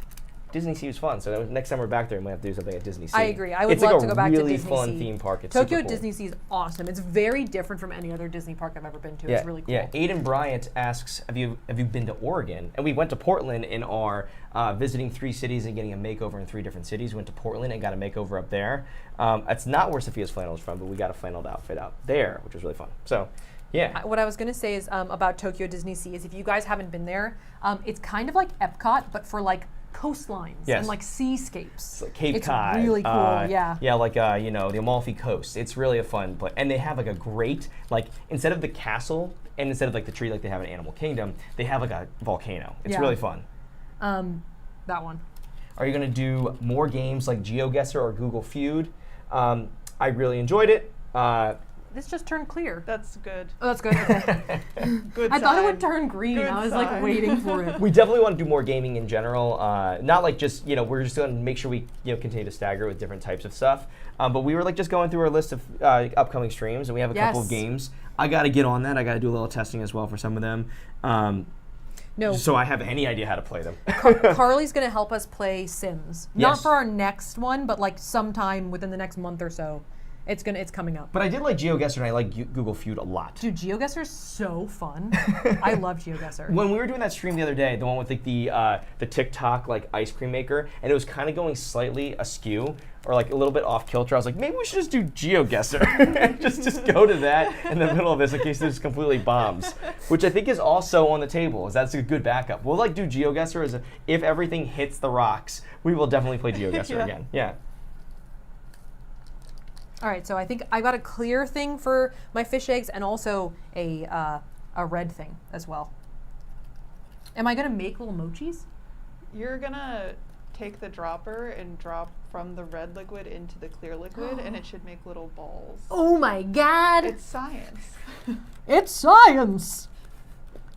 Disney Sea was fun. So next time we're back there, we might have to do something at Disney Sea. I agree. I would love to go back to Disney Sea. It's like a really fun theme park. It's Tokyo super cool. Disney Sea is awesome. It's very different from any other Disney park I've ever been to. Yeah, It's really cool. Yeah. Aiden Bryant asks, have you been to Oregon? And we went to Portland in our visiting 3 cities and getting a makeover in 3 different cities. We went to Portland and got a makeover up there. That's not where Safiya's flannel is from, but we got a flanneled outfit out there, which was really fun. So, yeah. What I was going to say is about Tokyo Disney Sea is if you guys haven't been there, it's kind of like Epcot, but for like coastlines and like seascapes. It's like Cape Cod. It's really cool, yeah. Yeah, like the Amalfi Coast. It's really a fun place. And they have like a great, like instead of the castle and instead of like the tree like they have in Animal Kingdom, they have like a volcano. It's really fun. That one. Are you going to do more games like GeoGuessr or Google Feud? I really enjoyed it. This just turned clear. That's good. Oh, that's good. Okay. Good I thought it would turn green. I was like waiting for it. We definitely want to do more gaming in general. Not like just, we're just going to make sure we continue to stagger with different types of stuff. But we were like just going through our list of upcoming streams, and we have a couple of games. I got to get on that. I got to do a little testing as well for some of them. So I have any idea how to play them. Carly's going to help us play Sims. Not for our next one, but like sometime within the next month or so. It's coming up. But I did like GeoGuessr, and I like Google Feud a lot. Dude, GeoGuessr's so fun. I love GeoGuessr. When we were doing that stream the other day, the one with like the TikTok like ice cream maker, and it was kind of going slightly askew or like a little bit off kilter, I was like, maybe we should just do GeoGuessr. just go to that in the middle of this in case this completely bombs, which I think is also on the table. That's a good backup. We'll like do GeoGuessr as if everything hits the rocks. We will definitely play GeoGuessr again. Yeah. All right, so I think I got a clear thing for my fish eggs and also a red thing as well. Am I gonna make little mochis? You're gonna take the dropper and drop from the red liquid into the clear liquid, and it should make little balls. Oh my God! It's science. It's science!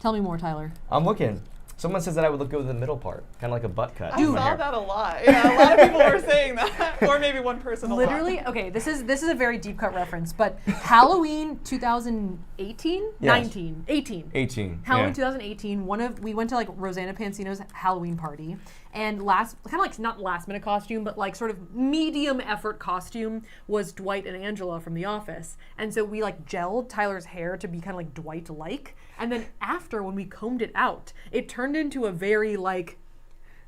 Tell me more, Tyler. I'm looking. Someone says that I would look good with the middle part, kind of like a butt cut. I saw that a lot. Yeah, a lot of people were saying that, or maybe one person. Literally, okay. This is a very deep cut reference, but Halloween 2018, Yes. 19, 18. 18. Halloween yeah. 2018. We went to like Rosanna Pansino's Halloween party, and kind of like not last minute costume, but like sort of medium effort costume was Dwight and Angela from The Office, and so we like gelled Tyler's hair to be kind of like Dwight-like. And then after, when we combed it out, it turned into a very like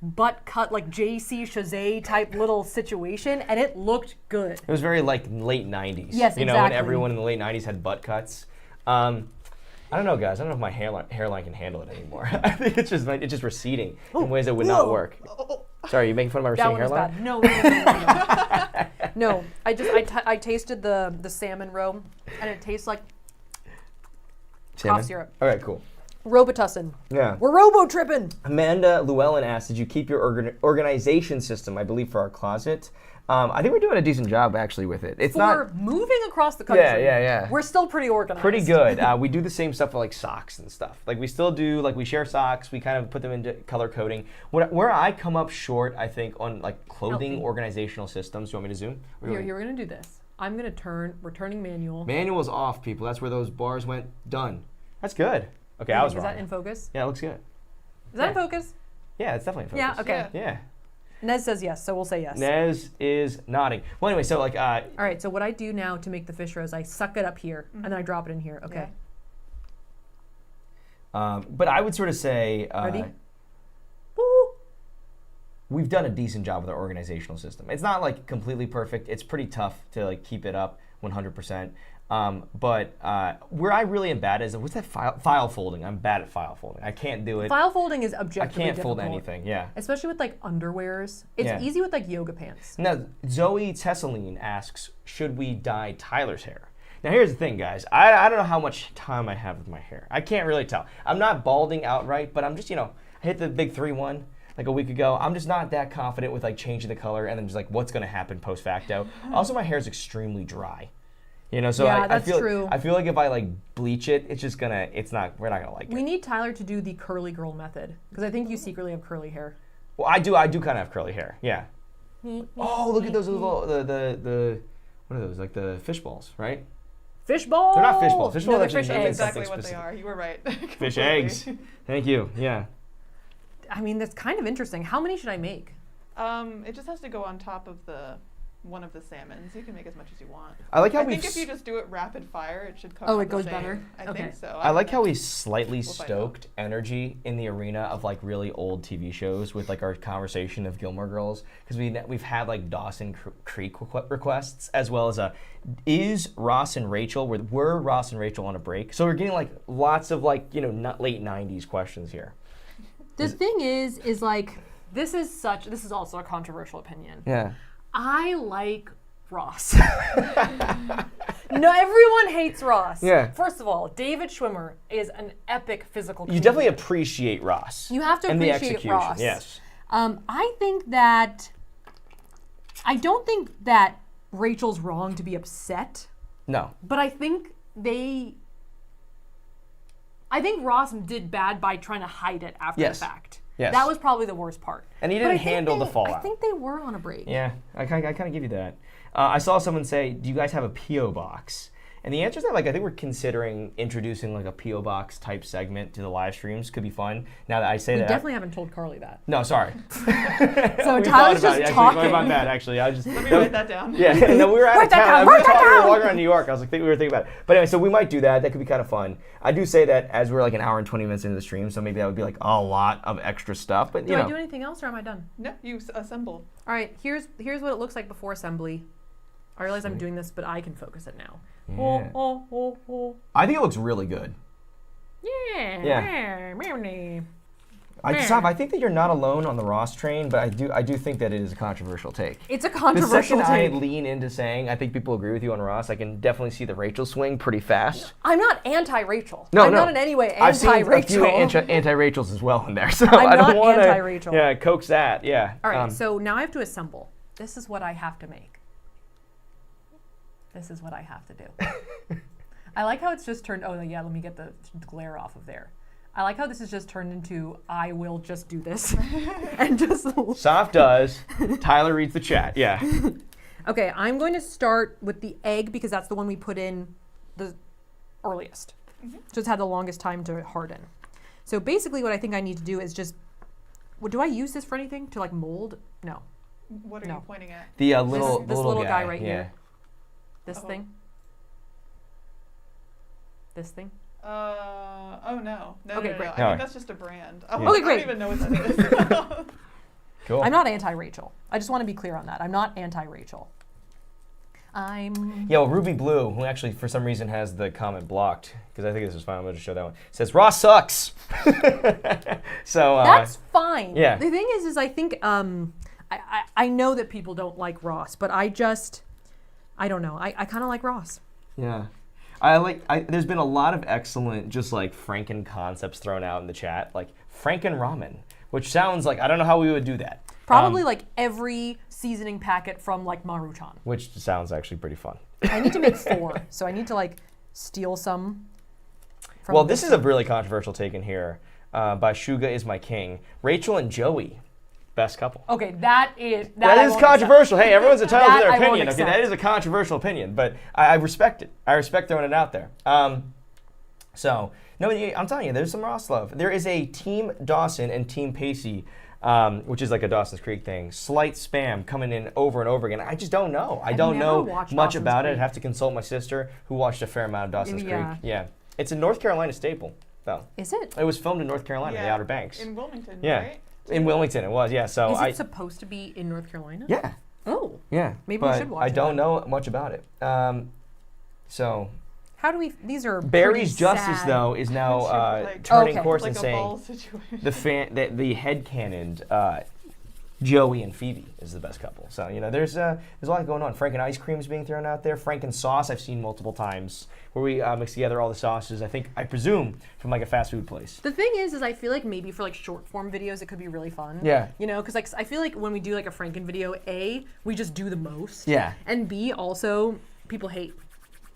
butt cut, like JC Chazet type little situation, and it looked good. It was very like late 90s. Yes, You know, when exactly. everyone in the late 90s had butt cuts. I don't know, guys. I don't know if my hairline can handle it anymore. I think it's just receding in ways that would not work. Sorry, you making fun of my receding That one was hairline? bad. No. I tasted the salmon roe, and it tastes like cough syrup. All right, cool. Robitussin. Yeah. We're robo-tripping. Amanda Llewellyn asked, did you keep your organization system, I believe, for our closet? I think we're doing a decent job, actually, with it. It's For moving across the country, Yeah. we're still pretty organized. pretty good. We do the same stuff for, like, socks and stuff. Like, we still do, like, we share socks. We kind of put them into color coding. Where I come up short, I think, on, like, clothing Help me. organizational systems. Do you want me to zoom? Here, we're going to do this. I'm going to we're turning manual. Manual's off, people. That's where those bars went. Done. That's good. Okay, I was Is wrong. that in focus? Yeah, it looks good. Is that in focus? Yeah, it's definitely in Yeah, focus. okay. Yeah. Nez says yes, so we'll say yes. Nez is nodding. Well, anyway, so like, All right, so what I do now to make the fish roe is I suck it up here, and then I drop it in here. Okay. but I would sort of say Ready? Woo! we've done a decent job with our organizational system. It's not like completely perfect. It's pretty tough to like keep it up 100%. But where I really am bad is, what's that file folding? I'm bad at file folding. I can't do it. File folding is I objectively can't fold difficult. anything, yeah. Especially with like underwears. It's Yeah. easy with like yoga pants. Now, Zoe Tesseline asks, should we dye Tyler's hair? Now, here's the thing, guys. I don't know how much time I have with my hair. I can't really tell. I'm not balding outright, but I'm just, I hit the big 3-1 like a week ago. I'm just not that confident with like changing the color and then just like what's going to happen post facto. Also, my hair is extremely dry. So Yeah, I that's feel true. I feel like if I like bleach it, we're not gonna like it. We need Tyler to do the curly girl method because I think you secretly have curly hair. Well, I do kind of have curly hair. Yeah. Oh, look at those little the what are those? Like the fish balls, right? Fish balls. They're not fish balls. Fish No, balls they're actually fish mean eggs. Exactly something what they specific. are. You were right. Fish Completely. eggs. Thank you. Yeah. I mean, that's kind of interesting. How many should I make? It just has to go on top of one of the salmons. You can make as much as you want. I like how I we. think if you just do it rapid fire, it should come Oh, out it the goes same. better? I Okay. think so. I like don't how know. we slightly find out. stoked energy in the arena of like really old TV shows with like our conversation of Gilmore Girls, because we've had like Dawson Creek requests as well as is Ross and Rachel were Ross and Rachel on a break? So we're getting like lots of like not late 90s questions here. The thing is like this is also a controversial opinion. Yeah. I like Ross. No, everyone hates Ross. Yeah. First of all, David Schwimmer is an epic physical You comedian. definitely appreciate Ross. You have to and the appreciate execution. Ross. Yes. I don't think that Rachel's wrong to be upset, No. but I think Ross did bad by trying to hide it after Yes. the fact. Yes. That was probably the worst part. And he But didn't I think handle the I fallout. think they were on a break. Yeah, I kind of give you that. I saw someone say, "Do you guys have a PO box?" And the answer is that, like, I think we're considering introducing like a PO box type segment to the live streams. Could be fun. Now that I say We that, definitely haven't told Carly that. no, sorry. So We Tyler's thought about just it, actually. talking. Sorry about that, actually. I just Let me write that down. yeah. No, we were out of Write that town. down, write that walking around New York. I was like, we were thinking about it. But anyway, so we might do that. That could be kind of fun. I do say that as we're like an hour and 20 minutes into the stream, so maybe that would be like a lot of extra stuff. But do I do anything else, or am I done? No, you assemble. All right, here's what it looks like before assembly. I realize I'm doing this, but I can focus it now. Yeah. I think it looks really good. Yeah. I think that you're not alone on the Ross train, but I do think that it is a controversial take. It's a controversial The second take. I lean into saying I think people agree with you on Ross, I can definitely see the Rachel swing pretty fast. I'm not anti-Rachel. No, I'm not in any way I've seen anti-Rachel. a few anti-Rachels as well in there, so I'm I don't not want to anti-Rachel. coax that. Yeah. All right, so now I have to assemble. This is what I have to make. This is what I have to do. I like how it's just turned. Oh yeah, let me get the glare off of there. I like how this is just turned into I will just do this and just. Saf does. Tyler reads the chat. Yeah. Okay, I'm going to start with the egg because that's the one we put in the earliest. So it's had the longest time to harden. So basically, what I think I need to do is just. Well, do I use this for anything to like mold? No. What are you pointing at? The This little guy right yeah. here. This thing. This thing. Oh no. Okay, great. I think that's just a brand. Okay, great. I don't even know what that is. Cool. I'm not anti-Rachel. I just want to be clear on that. I'm not anti-Rachel. Yeah, well, Ruby Blue, who actually for some reason has the comment blocked, because I think this was fine, I'm going to show that one, says, Ross sucks. So that's fine. Yeah. The thing is I think, I know that people don't like Ross, but I don't know. I kind of like Ross. Yeah. There's been a lot of excellent just like Franken concepts thrown out in the chat, like Franken Ramen, which sounds like, I don't know how we would do that. Probably like every seasoning packet from like Maruchan. Which sounds actually pretty fun. I need to make 4, so I need to like steal some. Well, this is a really controversial take in here by Shuga is My King. Rachel and Joey, best couple. Okay, that is controversial. Hey, everyone's entitled to their That I won't opinion. Okay, that accept. is a controversial opinion, but I respect it. I respect throwing it out there. So, no, I'm telling you, there's some Ross love. There is a Team Dawson and Team Pacey, which is like a Dawson's Creek thing, slight spam coming in over and over again. I just don't know. I don't know much Dawson's about it. Creek. I'd have to consult my sister, who watched a fair amount of Dawson's Yeah. Creek. Yeah. It's a North Carolina staple, though. Is it? It was filmed in North Carolina, the Outer Banks. In Wilmington, Yeah. right? In Wilmington, it was, yeah. So Is it supposed to be in North Carolina? Yeah. Oh. Yeah. Maybe we but should watch I it don't then. know much about it. So How do we? These are Barry's pretty Justice sad. though is now Like- turning Okay. course Like and a saying ball situation. the headcanoned Joey and Phoebe is the best couple. So there's a lot going on. Franken ice cream is being thrown out there. Franken sauce I've seen multiple times where we mix together all the sauces. I presume from like a fast food place. The thing is I feel like maybe for like short form videos it could be really fun. Yeah. Because like I feel like when we do like a Franken video, A, we just do the most. Yeah. And B, also people hate.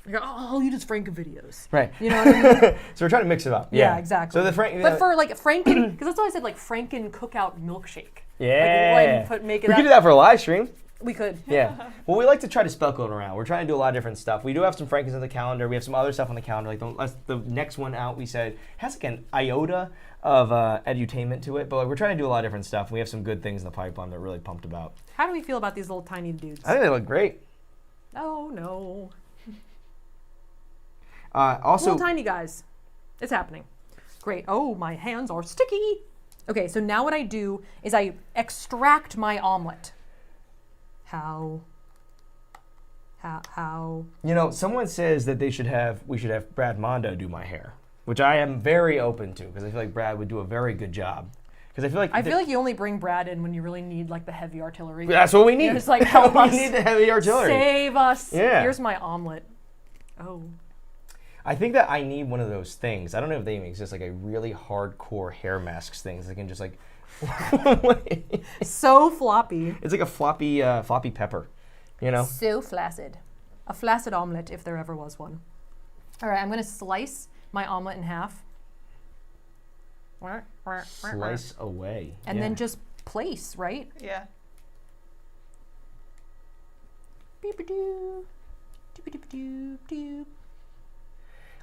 Like, all you do is Franken videos. Right. You know what I mean? So we're trying to mix it up. Yeah, exactly. So the Franken. But for like Franken, because that's why I said like Franken cookout milkshake. Yeah. Make it we up. could do that for a live stream. We could. Yeah. Well, we like to try to speckle it around. We're trying to do a lot of different stuff. We do have some Frankens on the calendar. We have some other stuff on the calendar. Like the next one out, we said has like an iota of edutainment to it. But like, we're trying to do a lot of different stuff. We have some good things in the pipeline that we're really pumped about. How do we feel about these little tiny dudes? I think they look great. Oh no. Also, Little tiny guys. It's happening. Great. Oh, my hands are sticky. Okay, so now what I do is I extract my omelet. How? someone says that we should have Brad Mondo do my hair, which I am very open to because I feel like Brad would do a very good job. Because I feel like you only bring Brad in when you really need like the heavy artillery. that's what we need. It's like help we us. need the heavy artillery. Save us. Yeah. Here's my omelet. Oh. I think that I need one of those things. I don't know if they even exist, like a really hardcore hair masks things that can just like. So floppy. It's like a floppy pepper, So flaccid. A flaccid omelet, if there ever was one. All right, I'm going to slice my omelet in half. Slice away. And then just place, right? Yeah. Beep-a-doo. Doop-a-doop-doop-doop.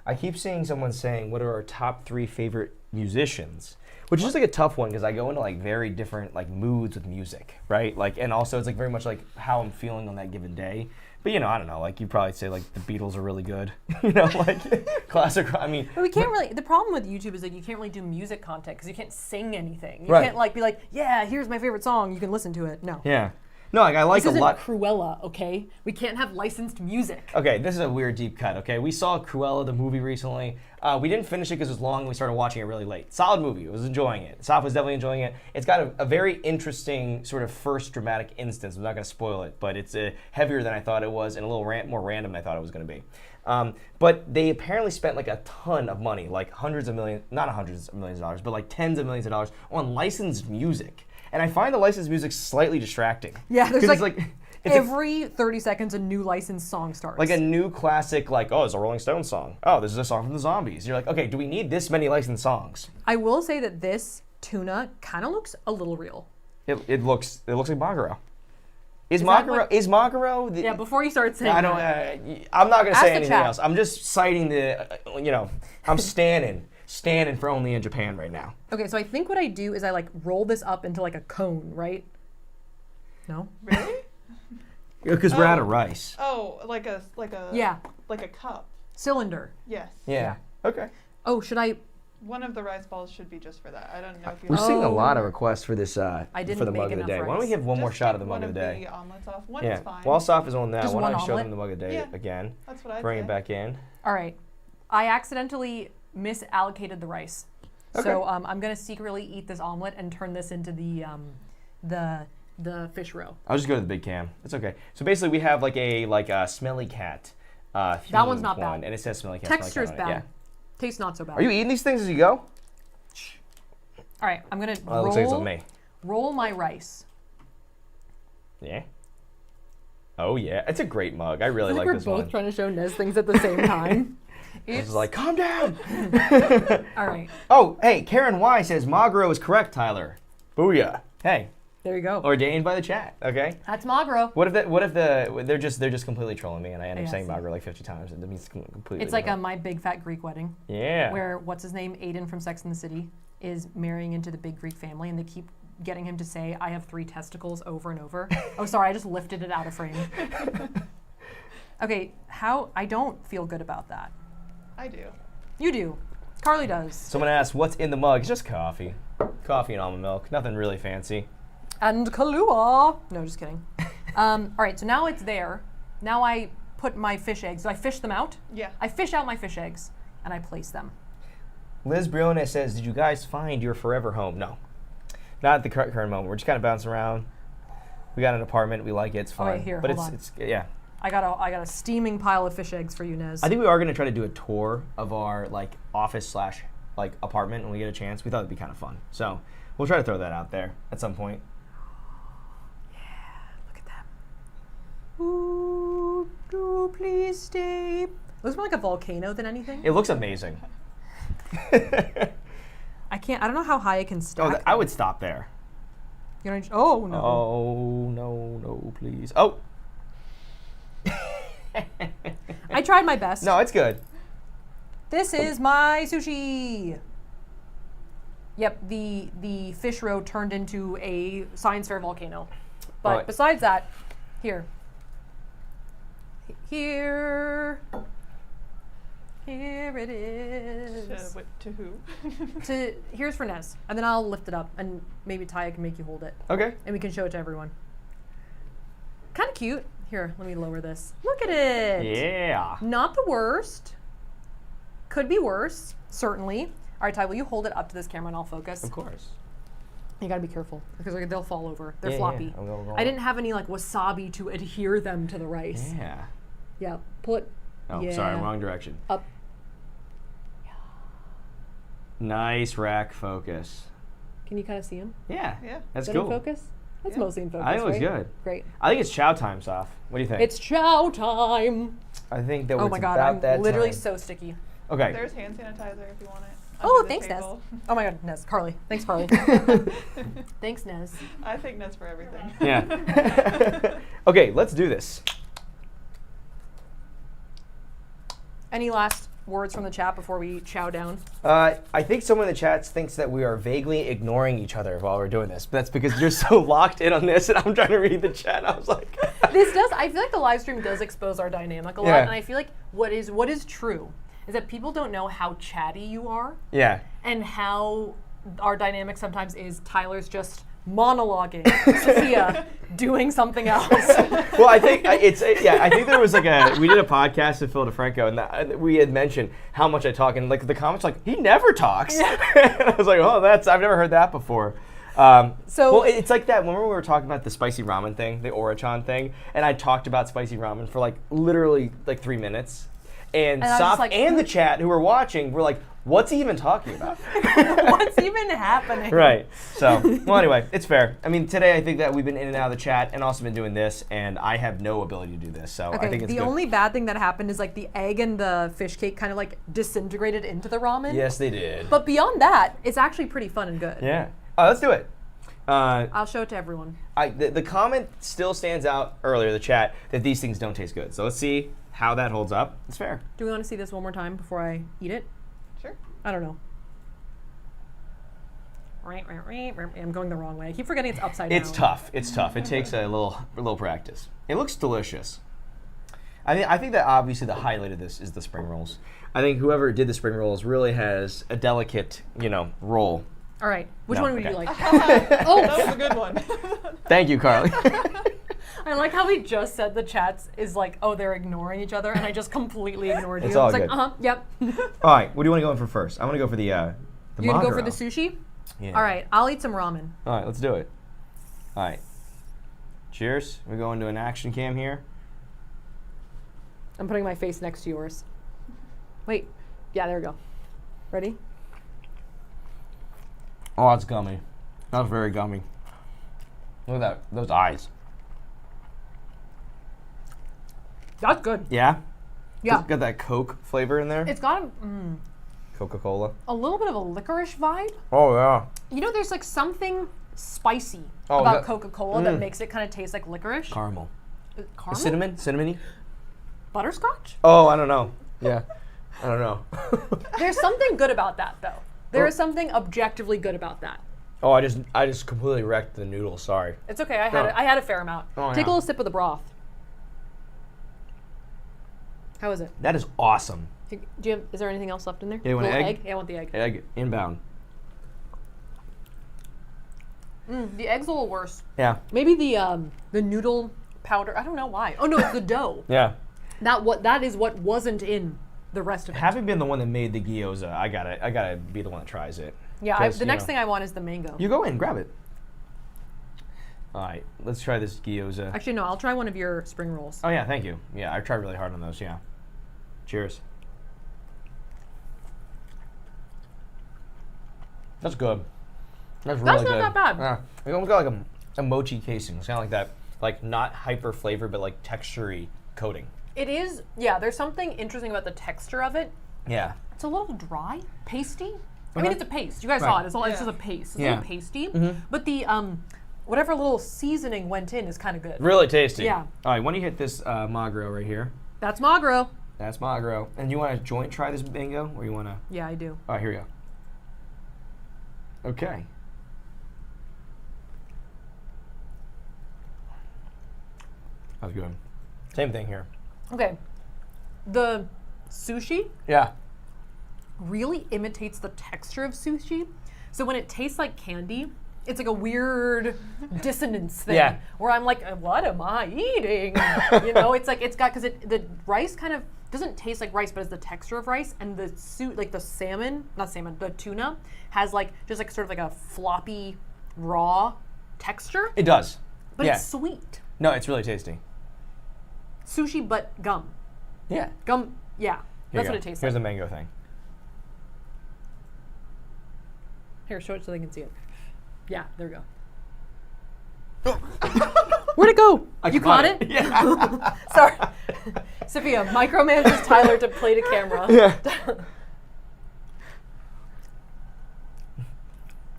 I keep seeing someone saying, what are our top 3 favorite musicians? Which is like a tough one because I go into like very different like moods with music, right? Like, and also it's like very much like how I'm feeling on that given day. But I don't know. Like you probably say like the Beatles are really good. Like classic. I mean, But we can't really. The problem with YouTube is that you can't really do music content because you can't sing anything. You Right. can't like be like, yeah, here's my favorite song. You can listen to it. No. yeah. No, like I like This a isn't lot. Cruella, okay? We can't have licensed music. Okay, this is a weird deep cut. Okay, we saw Cruella the movie recently. We didn't finish it because it was long. And we started watching it really late. Solid movie. I was enjoying it. Saf was definitely enjoying it. It's got a very interesting sort of first dramatic instance. I'm not going to spoil it, but it's heavier than I thought it was and a little more random than I thought it was going to be. But they apparently spent like a ton of money, like hundreds of millions, not hundreds of millions of dollars, but like tens of millions of dollars on licensed music. And I find the licensed music slightly distracting. Yeah, there's 'Cause like, it's every 30 seconds a new licensed song starts. like a new classic, like, oh, it's a Rolling Stones song. Oh, this is a song from the Zombies. You're like, okay, do we need this many licensed songs? I will say that this tuna kind of looks a little real. It looks like Maguro. Is that Maguro? Yeah, before you start saying I don't. that. I'm not gonna Ask say the anything chat. else. I'm just citing the. I'm standing for only in Japan right now. Okay, so I think what I do is I like roll this up into like a cone, right? No? Really? Because we're out of rice. Oh, like a Yeah. like a cup. Cylinder. Yes. Yeah. Okay. Oh, should I? One of the rice balls should be just for that. I don't know if you. We're have seeing a Oh. lot of requests for this. I didn't for the make mug of the enough day. Why don't we rice. give one more Just shot take of the mug one of the day? The omelets off. One Yeah. is fine. While Saf is on that, Just why don't one I show omelet? them the mug of the day Yeah. again? That's what I Bring it back in. All right. I accidentally misallocated the rice. So I'm gonna secretly eat this omelet and turn this into the fish roe. I'll just go to the big cam. It's okay. So basically, we have like a smelly cat. That one's not themed one, bad. and it says smelly cat. Texture's smelly cat on it. bad. Tastes not so bad. Yeah. Are you eating these things as you go? All right, I'm gonna Well, it looks like it's on me. roll my rice. Yeah. Oh yeah, it's a great mug. I really I like think we're this both one. trying to show Nez things at the same time. This is like, calm down. All right, Oh, hey, Karen Y says Magro is correct, Tyler. Booyah. Hey, there you go. ordained by the chat. Okay. That's Magro. What if they're just completely trolling me and I end up saying Yes. Magro like 50 times? It means completely. It's like different. My Big Fat Greek Wedding, Yeah. where what's his name, Aiden from Sex and the City, is marrying into the big Greek family, and they keep getting him to say, "I have 3 testicles" over and over. Oh, sorry, I just lifted it out of frame. Okay, I don't feel good about that. I do. You do. Carly does. Someone asked, "What's in the mug?" It's just coffee, coffee and almond milk. Nothing really fancy. And Kahlua. No, just kidding. All right, so now it's there. Now I put my fish eggs. Do I fish them out? Yeah. I fish out my fish eggs, and I place them. Liz Briones says, "Did you guys find your forever home?" No, not at the current moment. We're just kind of bouncing around. We got an apartment. We like it. It's fine. All right, here, but hold on. it's yeah. I got a steaming pile of fish eggs for you, Nez. I think we are gonna try to do a tour of our like office / like apartment when we get a chance. We thought it'd be kind of fun, so we'll try to throw that out there at some point. Look at them. Ooh, do please stay. It looks more like a volcano than anything. It looks amazing. I don't know how high I can stack. I would stop there. You know, oh no. Oh no, please. Oh. I tried my best. No, it's good. This is my sushi. Yep, the fish roe turned into a science fair volcano. But Right. besides that, here. Here it is. To who? Here's for Nez, and then I'll lift it up, and maybe Taya can make you hold it, Okay. and we can show it to everyone. Kind of cute. Here, let me lower this. Look at it. Yeah. Not the worst. Could be worse, certainly. All right, Ty, will you hold it up to this camera and I'll focus? Of course. You gotta be careful because they'll fall over. They're Yeah, floppy. yeah. I'll go I didn't have any like wasabi to adhere them to the rice. Yeah. Yeah, pull it. Oh, yeah. sorry, wrong direction. Up. Nice rack focus. Can you kind of see him? Yeah. Yeah. That's Is that cool. in focus? That's Yeah. mostly in focus. I think it looks right? good. Great. I think it's chow time, Saf. What do you think? It's chow time. I think that Oh it's my god, about I'm that literally time. so sticky. Okay. There's hand sanitizer if you want it. Oh, under the thanks, Nez. table. Oh my god, Nez. Carly. Thanks, Carly. Thanks, Nez. I think Nez for everything. Yeah. Okay, let's do this. Any last words from the chat before we chow down? I think someone in the chat thinks that we are vaguely ignoring each other while we're doing this. But that's because you're so locked in on this, and I'm trying to read the chat. I was like, This does. I feel like the live stream does expose our dynamic a lot, Yeah. and I feel like what is true is that people don't know how chatty you are, Yeah. and how our dynamic sometimes is Tyler's just monologuing, Safiya doing something else. Well, I think I think there was we did a podcast with Phil DeFranco, and we had mentioned how much I talk, and like the comments like, he never talks. And I was like, oh, I've never heard that before. Well, it's like that. Remember we were talking about the spicy ramen thing, the Orichan thing, and I talked about spicy ramen for like literally like 3 minutes, and I was just Saf like, and the chat who were watching were like, what's he even talking about? What's even happening? Right. So, well, anyway, it's fair. I mean, today I think that we've been in and out of the chat and also been doing this, and I have no ability to do this, so I think it's the good. only bad thing that happened is like the egg and the fish cake kind of like disintegrated into the ramen. Yes, they did. But beyond that, it's actually pretty fun and good. Yeah. Let's do it. I'll show it to everyone. The comment still stands out earlier, the chat, that these things don't taste good. So let's see how that holds up. It's fair. Do we want to see this one more time before I eat it? Sure. I don't know. I'm going the wrong way. I keep forgetting it's upside down. It's tough. It's tough. It takes a little practice. It looks delicious. I think that obviously the highlight of this is the spring rolls. I think whoever did the spring rolls really has a delicate, roll. All right. Which No, one would okay. you like? That was a good one. Thank you, Carly. I like how we just said the chats is like, oh, they're ignoring each other, and I just completely ignored you. It's all I was good. like, yep. All right, what do you want to go in for first? I want to go for the You gonna go for maguro. the sushi? Yeah. All right, I'll eat some ramen. All right, let's do it. All right. Cheers. We go into an action cam here. I'm putting my face next to yours. Wait. Yeah, there we go. Ready? Oh, that's gummy. That's very gummy. Look at that. Those eyes. That's good. Yeah? Yeah. It's got that Coke flavor in there. It's got Coca-Cola. a little bit of a licorice vibe. Oh, yeah. There's like something spicy Oh, about that- Coca-Cola that makes it kind of taste like licorice. Caramel. Caramel? Cinnamony? Butterscotch? Oh, I don't know. Yeah. I don't know. There's something good about that, though. There is something objectively good about that. Oh, I just completely wrecked the noodles. Sorry. It's okay. I had a fair amount. Oh, Take yeah. a little sip of the broth. How is it? That is awesome. Is there anything else left in there? Yeah, you want an Little egg? Yeah, I want the egg. Egg inbound. The egg's a little worse. Yeah. Maybe the noodle powder. I don't know why. Oh no, it's the dough. Yeah. That is what wasn't in the rest of it. Having been the one that made the gyoza, I gotta be the one that tries it. Yeah, 'Cause, the next thing I want is the mango. You go in, grab it. All right, let's try this gyoza. Actually, no, I'll try one of your spring rolls. Oh yeah, thank you. Yeah, I tried really hard on those. Yeah. Cheers. That's good. That's really That's not good. that bad. Yeah, it almost got like a mochi casing. It's kind of like that, like not hyper flavor, but like textury coating. It is, yeah, there's something interesting about the texture of it. Yeah. It's a little dry, pasty. I Okay. mean, it's a paste. You guys Right. saw it. It's Yeah. just a paste. It's a Yeah. little pasty. But the, whatever little seasoning went in is kind of good. Really tasty. Yeah. All right, why don't you hit this magro right here? That's magro. That's magro. And you want to joint try this mango, or you want to? Yeah, I do. All right, here we go. Okay. That's good. Same thing here. Okay. The sushi Yeah. really imitates the texture of sushi. So when it tastes like candy, it's like a weird dissonance thing Yeah. where I'm like, what am I eating? It's like it's got, because the rice kind of doesn't taste like rice, but it's the texture of rice, and the the tuna has like just like sort of like a floppy raw texture, It does. but yeah. it's sweet. No, it's really tasty. Sushi, but gum. Yeah. Gum, yeah, Here that's you go. what it tastes Here's like. the mango thing. Here, show it so they can see it. Yeah, there we go. Where'd it go? You caught it? Yeah. Sorry. Safiya micromanages Tyler to play to camera.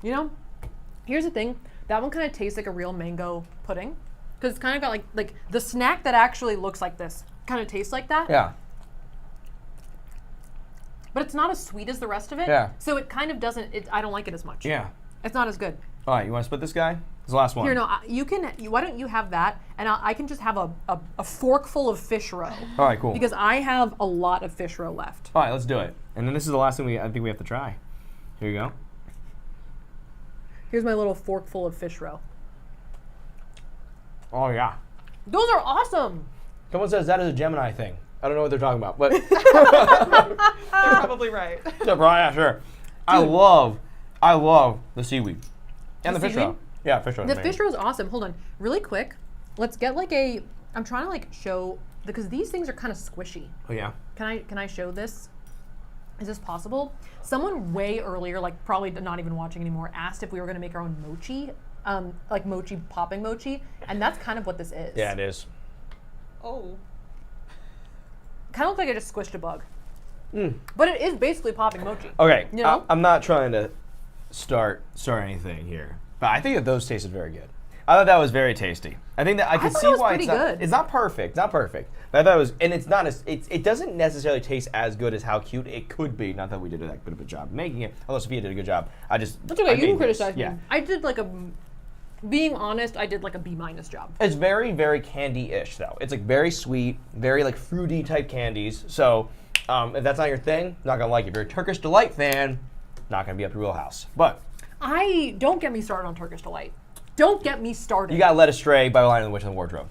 Yeah. Here's the thing. That one kind of tastes like a real mango pudding. Because it's kind of got like the snack that actually looks like this kind of tastes like that. Yeah. But it's not as sweet as the rest of it. Yeah. So it kind of doesn't, I don't like it as much. Yeah. It's not as good. All right, you want to split this guy? It's the last one. Here, no, you can. Why don't you have that, and I can just have a forkful of fish roe. All right, cool. Because I have a lot of fish roe left. All right, let's do it. And then this is the last thing I think we have to try. Here you go. Here's my little forkful of fish roe. Oh yeah. Those are awesome. Someone says that is a Gemini thing. I don't know what they're talking about, but They're probably right. yeah, sure. I love the seaweed and the fish seaweed? roe. Yeah, fish roe. The fish roe is awesome. Hold on, really quick. Let's get like a. I'm trying to like show because these things are kind of squishy. Oh yeah. Can I show this? Is this possible? Someone way earlier, like probably not even watching anymore, asked if we were going to make our own mochi, like mochi popping mochi, and that's kind of what this is. Yeah, it is. Oh. Kind of looks like I just squished a bug. But it is basically popping mochi. Okay, You know? I'm not trying to start anything here, but I think that those tasted very good. I thought that was very tasty. I think that I could thought see it was why pretty it's not. good. It's not perfect. Not perfect. But I thought it was, and it's not as. It doesn't necessarily taste as good as how cute it could be. Not that we did that good of a job making it. Although Safiya did a good job. That's I okay. You made can this. criticize Yeah. me. I did like a. Being honest, I did like a B- job. It's very, very candy-ish though. It's like very sweet, very like fruity type candies. So if that's not your thing, not gonna like it. If you're a Turkish Delight fan, not gonna be up your wheelhouse. But I don't get me started on Turkish Delight. Don't get me started. you got led astray by the Lion and the Witch and the Wardrobe.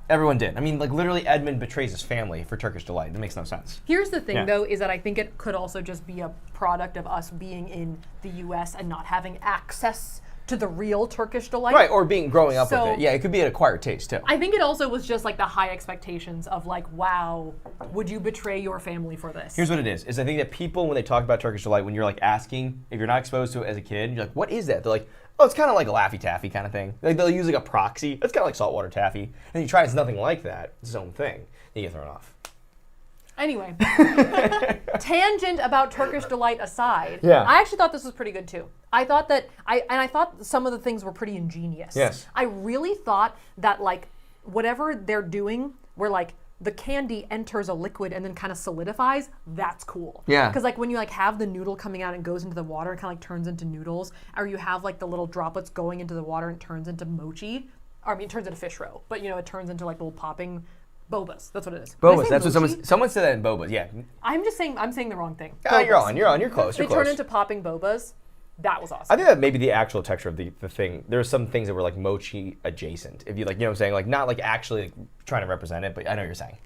Everyone did. I mean, like literally, Edmund betrays his family for Turkish Delight. That makes no sense. Here's the thing, Yeah. though, is that I think it could also just be a product of us being in the U.S. and not having access to the real Turkish Delight. Right, or growing up So- with it. Yeah, it could be an acquired taste too. I think it also was just like the high expectations of like, wow, would you betray your family for this? Here's what it is I think that people, when they talk about Turkish Delight, when you're like asking, if you're not exposed to it as a kid, you're like, what is that? They're like, oh, it's kind of like a Laffy Taffy kind of thing. Like they'll use like a proxy. It's kind of like saltwater taffy. And you try it's nothing like that. It's its own thing. You get thrown off. Anyway, tangent about Turkish Delight aside, Yeah. I actually thought this was pretty good too. I thought that I thought some of the things were pretty ingenious. Yes. I really thought that like whatever they're doing, where like the candy enters a liquid and then kind of solidifies, that's cool. Yeah. Because like when you like have the noodle coming out and goes into the water and kind of like turns into noodles, or you have like the little droplets going into the water and turns into mochi, or I mean it turns into fish roe, but you know it turns into like little popping bobas. That's what it is. Did I Bobas. say That's what mochi? someone said that in Bobas. Yeah. I'm saying the wrong thing. You're Bobas. on. You're close. They You're close. turn into popping bobas. That was awesome. I think that maybe the actual texture of the thing. There are some things that were like mochi adjacent. If you like, you know what I'm saying, like not like actually like, trying to represent it, but I know what you're saying.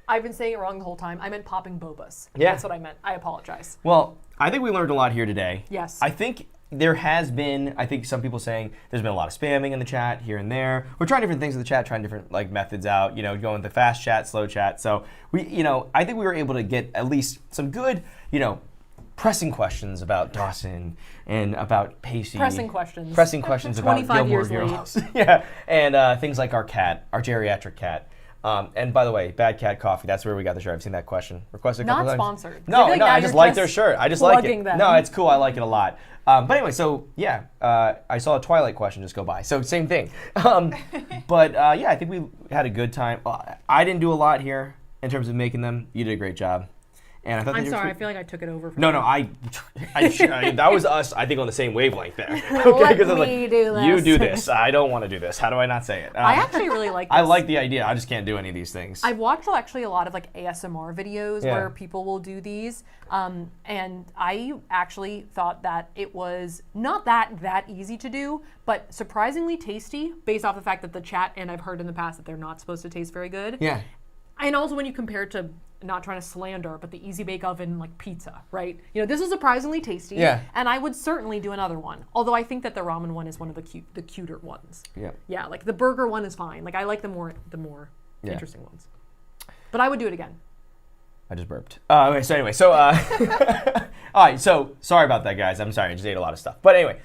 I've been saying it wrong the whole time. I meant popping bobas. Yeah. That's what I meant. I apologize. Well, I think we learned a lot here today. Yes. I think there has been, I think some people saying there's been a lot of spamming in the chat here and there. We're trying different things in the chat, trying different like methods out, you know, going the fast chat, slow chat. So we, you know, I think we were able to get at least some good, you know, pressing questions about Dawson and about Pacey. Pressing questions. Pressing questions about 25 Gilmore years late. Girls. Yeah, and things like our cat, our geriatric cat. And by the way, Bad Cat Coffee, that's where we got the shirt. I've seen that question. Requested a couple Not times. sponsored. I No, feel like no, now I just you're like their just shirt. I just like it. plugging them. No, it's cool. I like it a lot. But anyway, so yeah, I saw a Twilight question just go by. So same thing. But yeah, I think we had a good time. I didn't do a lot here in terms of making them. You did a great job. And I thought I'm they were sorry. I sweet. feel like I took it over. From No, you. no, I that was us. I think on the same wavelength there. Okay, Let 'cause I was me do this. You do this. I don't want to do this. How do I not say it? I actually really like this. I like the idea. I just can't do any of these things. I've watched actually a lot of like ASMR videos Yeah. where people will do these, and I actually thought that it was not that easy to do, but surprisingly tasty based off the fact that the chat and I've heard in the past that they're not supposed to taste very good. Yeah. And also when you compare it to, not trying to slander, but the Easy Bake Oven like pizza, right? You know, this is surprisingly tasty. Yeah. And I would certainly do another one. Although I think that the ramen one is one of the cuter ones. Yeah. Yeah, like the burger one is fine. Like I like the more Yeah. interesting ones. But I would do it again. I just burped. Okay, so anyway, so all right, so sorry about that, guys. I'm sorry, I just ate a lot of stuff. But anyway,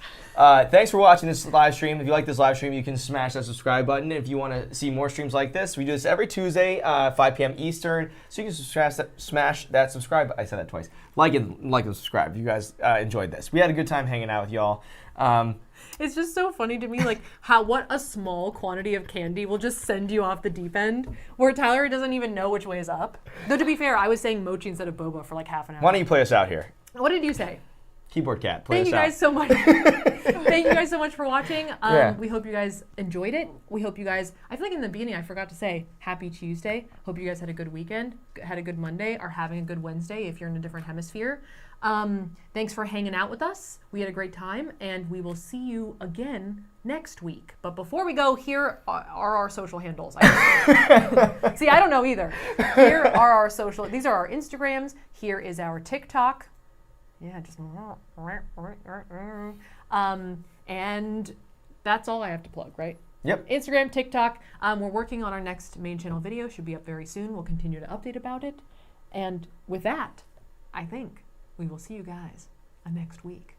thanks for watching this live stream. If you like this live stream, you can smash that subscribe button. If you want to see more streams like this, we do this every Tuesday, 5 p.m. Eastern. So you can smash that subscribe. I said that twice. Like and subscribe. If you guys enjoyed this, we had a good time hanging out with y'all. It's just so funny to me, like what a small quantity of candy will just send you off the deep end, where Tyler doesn't even know which way is up. Though to be fair, I was saying mochi instead of boba for like half an hour. Why don't you play us out here? What did you say? Keyboard cat, play Thank you us out. guys so much. Thank you guys so much for watching. Yeah. We hope you guys enjoyed it. We hope you guys, I feel like in the beginning I forgot to say happy Tuesday. Hope you guys had a good weekend, had a good Monday, are having a good Wednesday if you're in a different hemisphere. Thanks for hanging out with us. We had a great time, and we will see you again next week. But before we go, here are our social handles. See, I don't know either. Here are our social, these are our Instagrams. Here is our TikTok. Yeah, just and that's all I have to plug, right? Yep. Instagram, TikTok. We're working on our next main channel video. Should be up very soon. We'll continue to update about it. And with that, I think we will see you guys next week.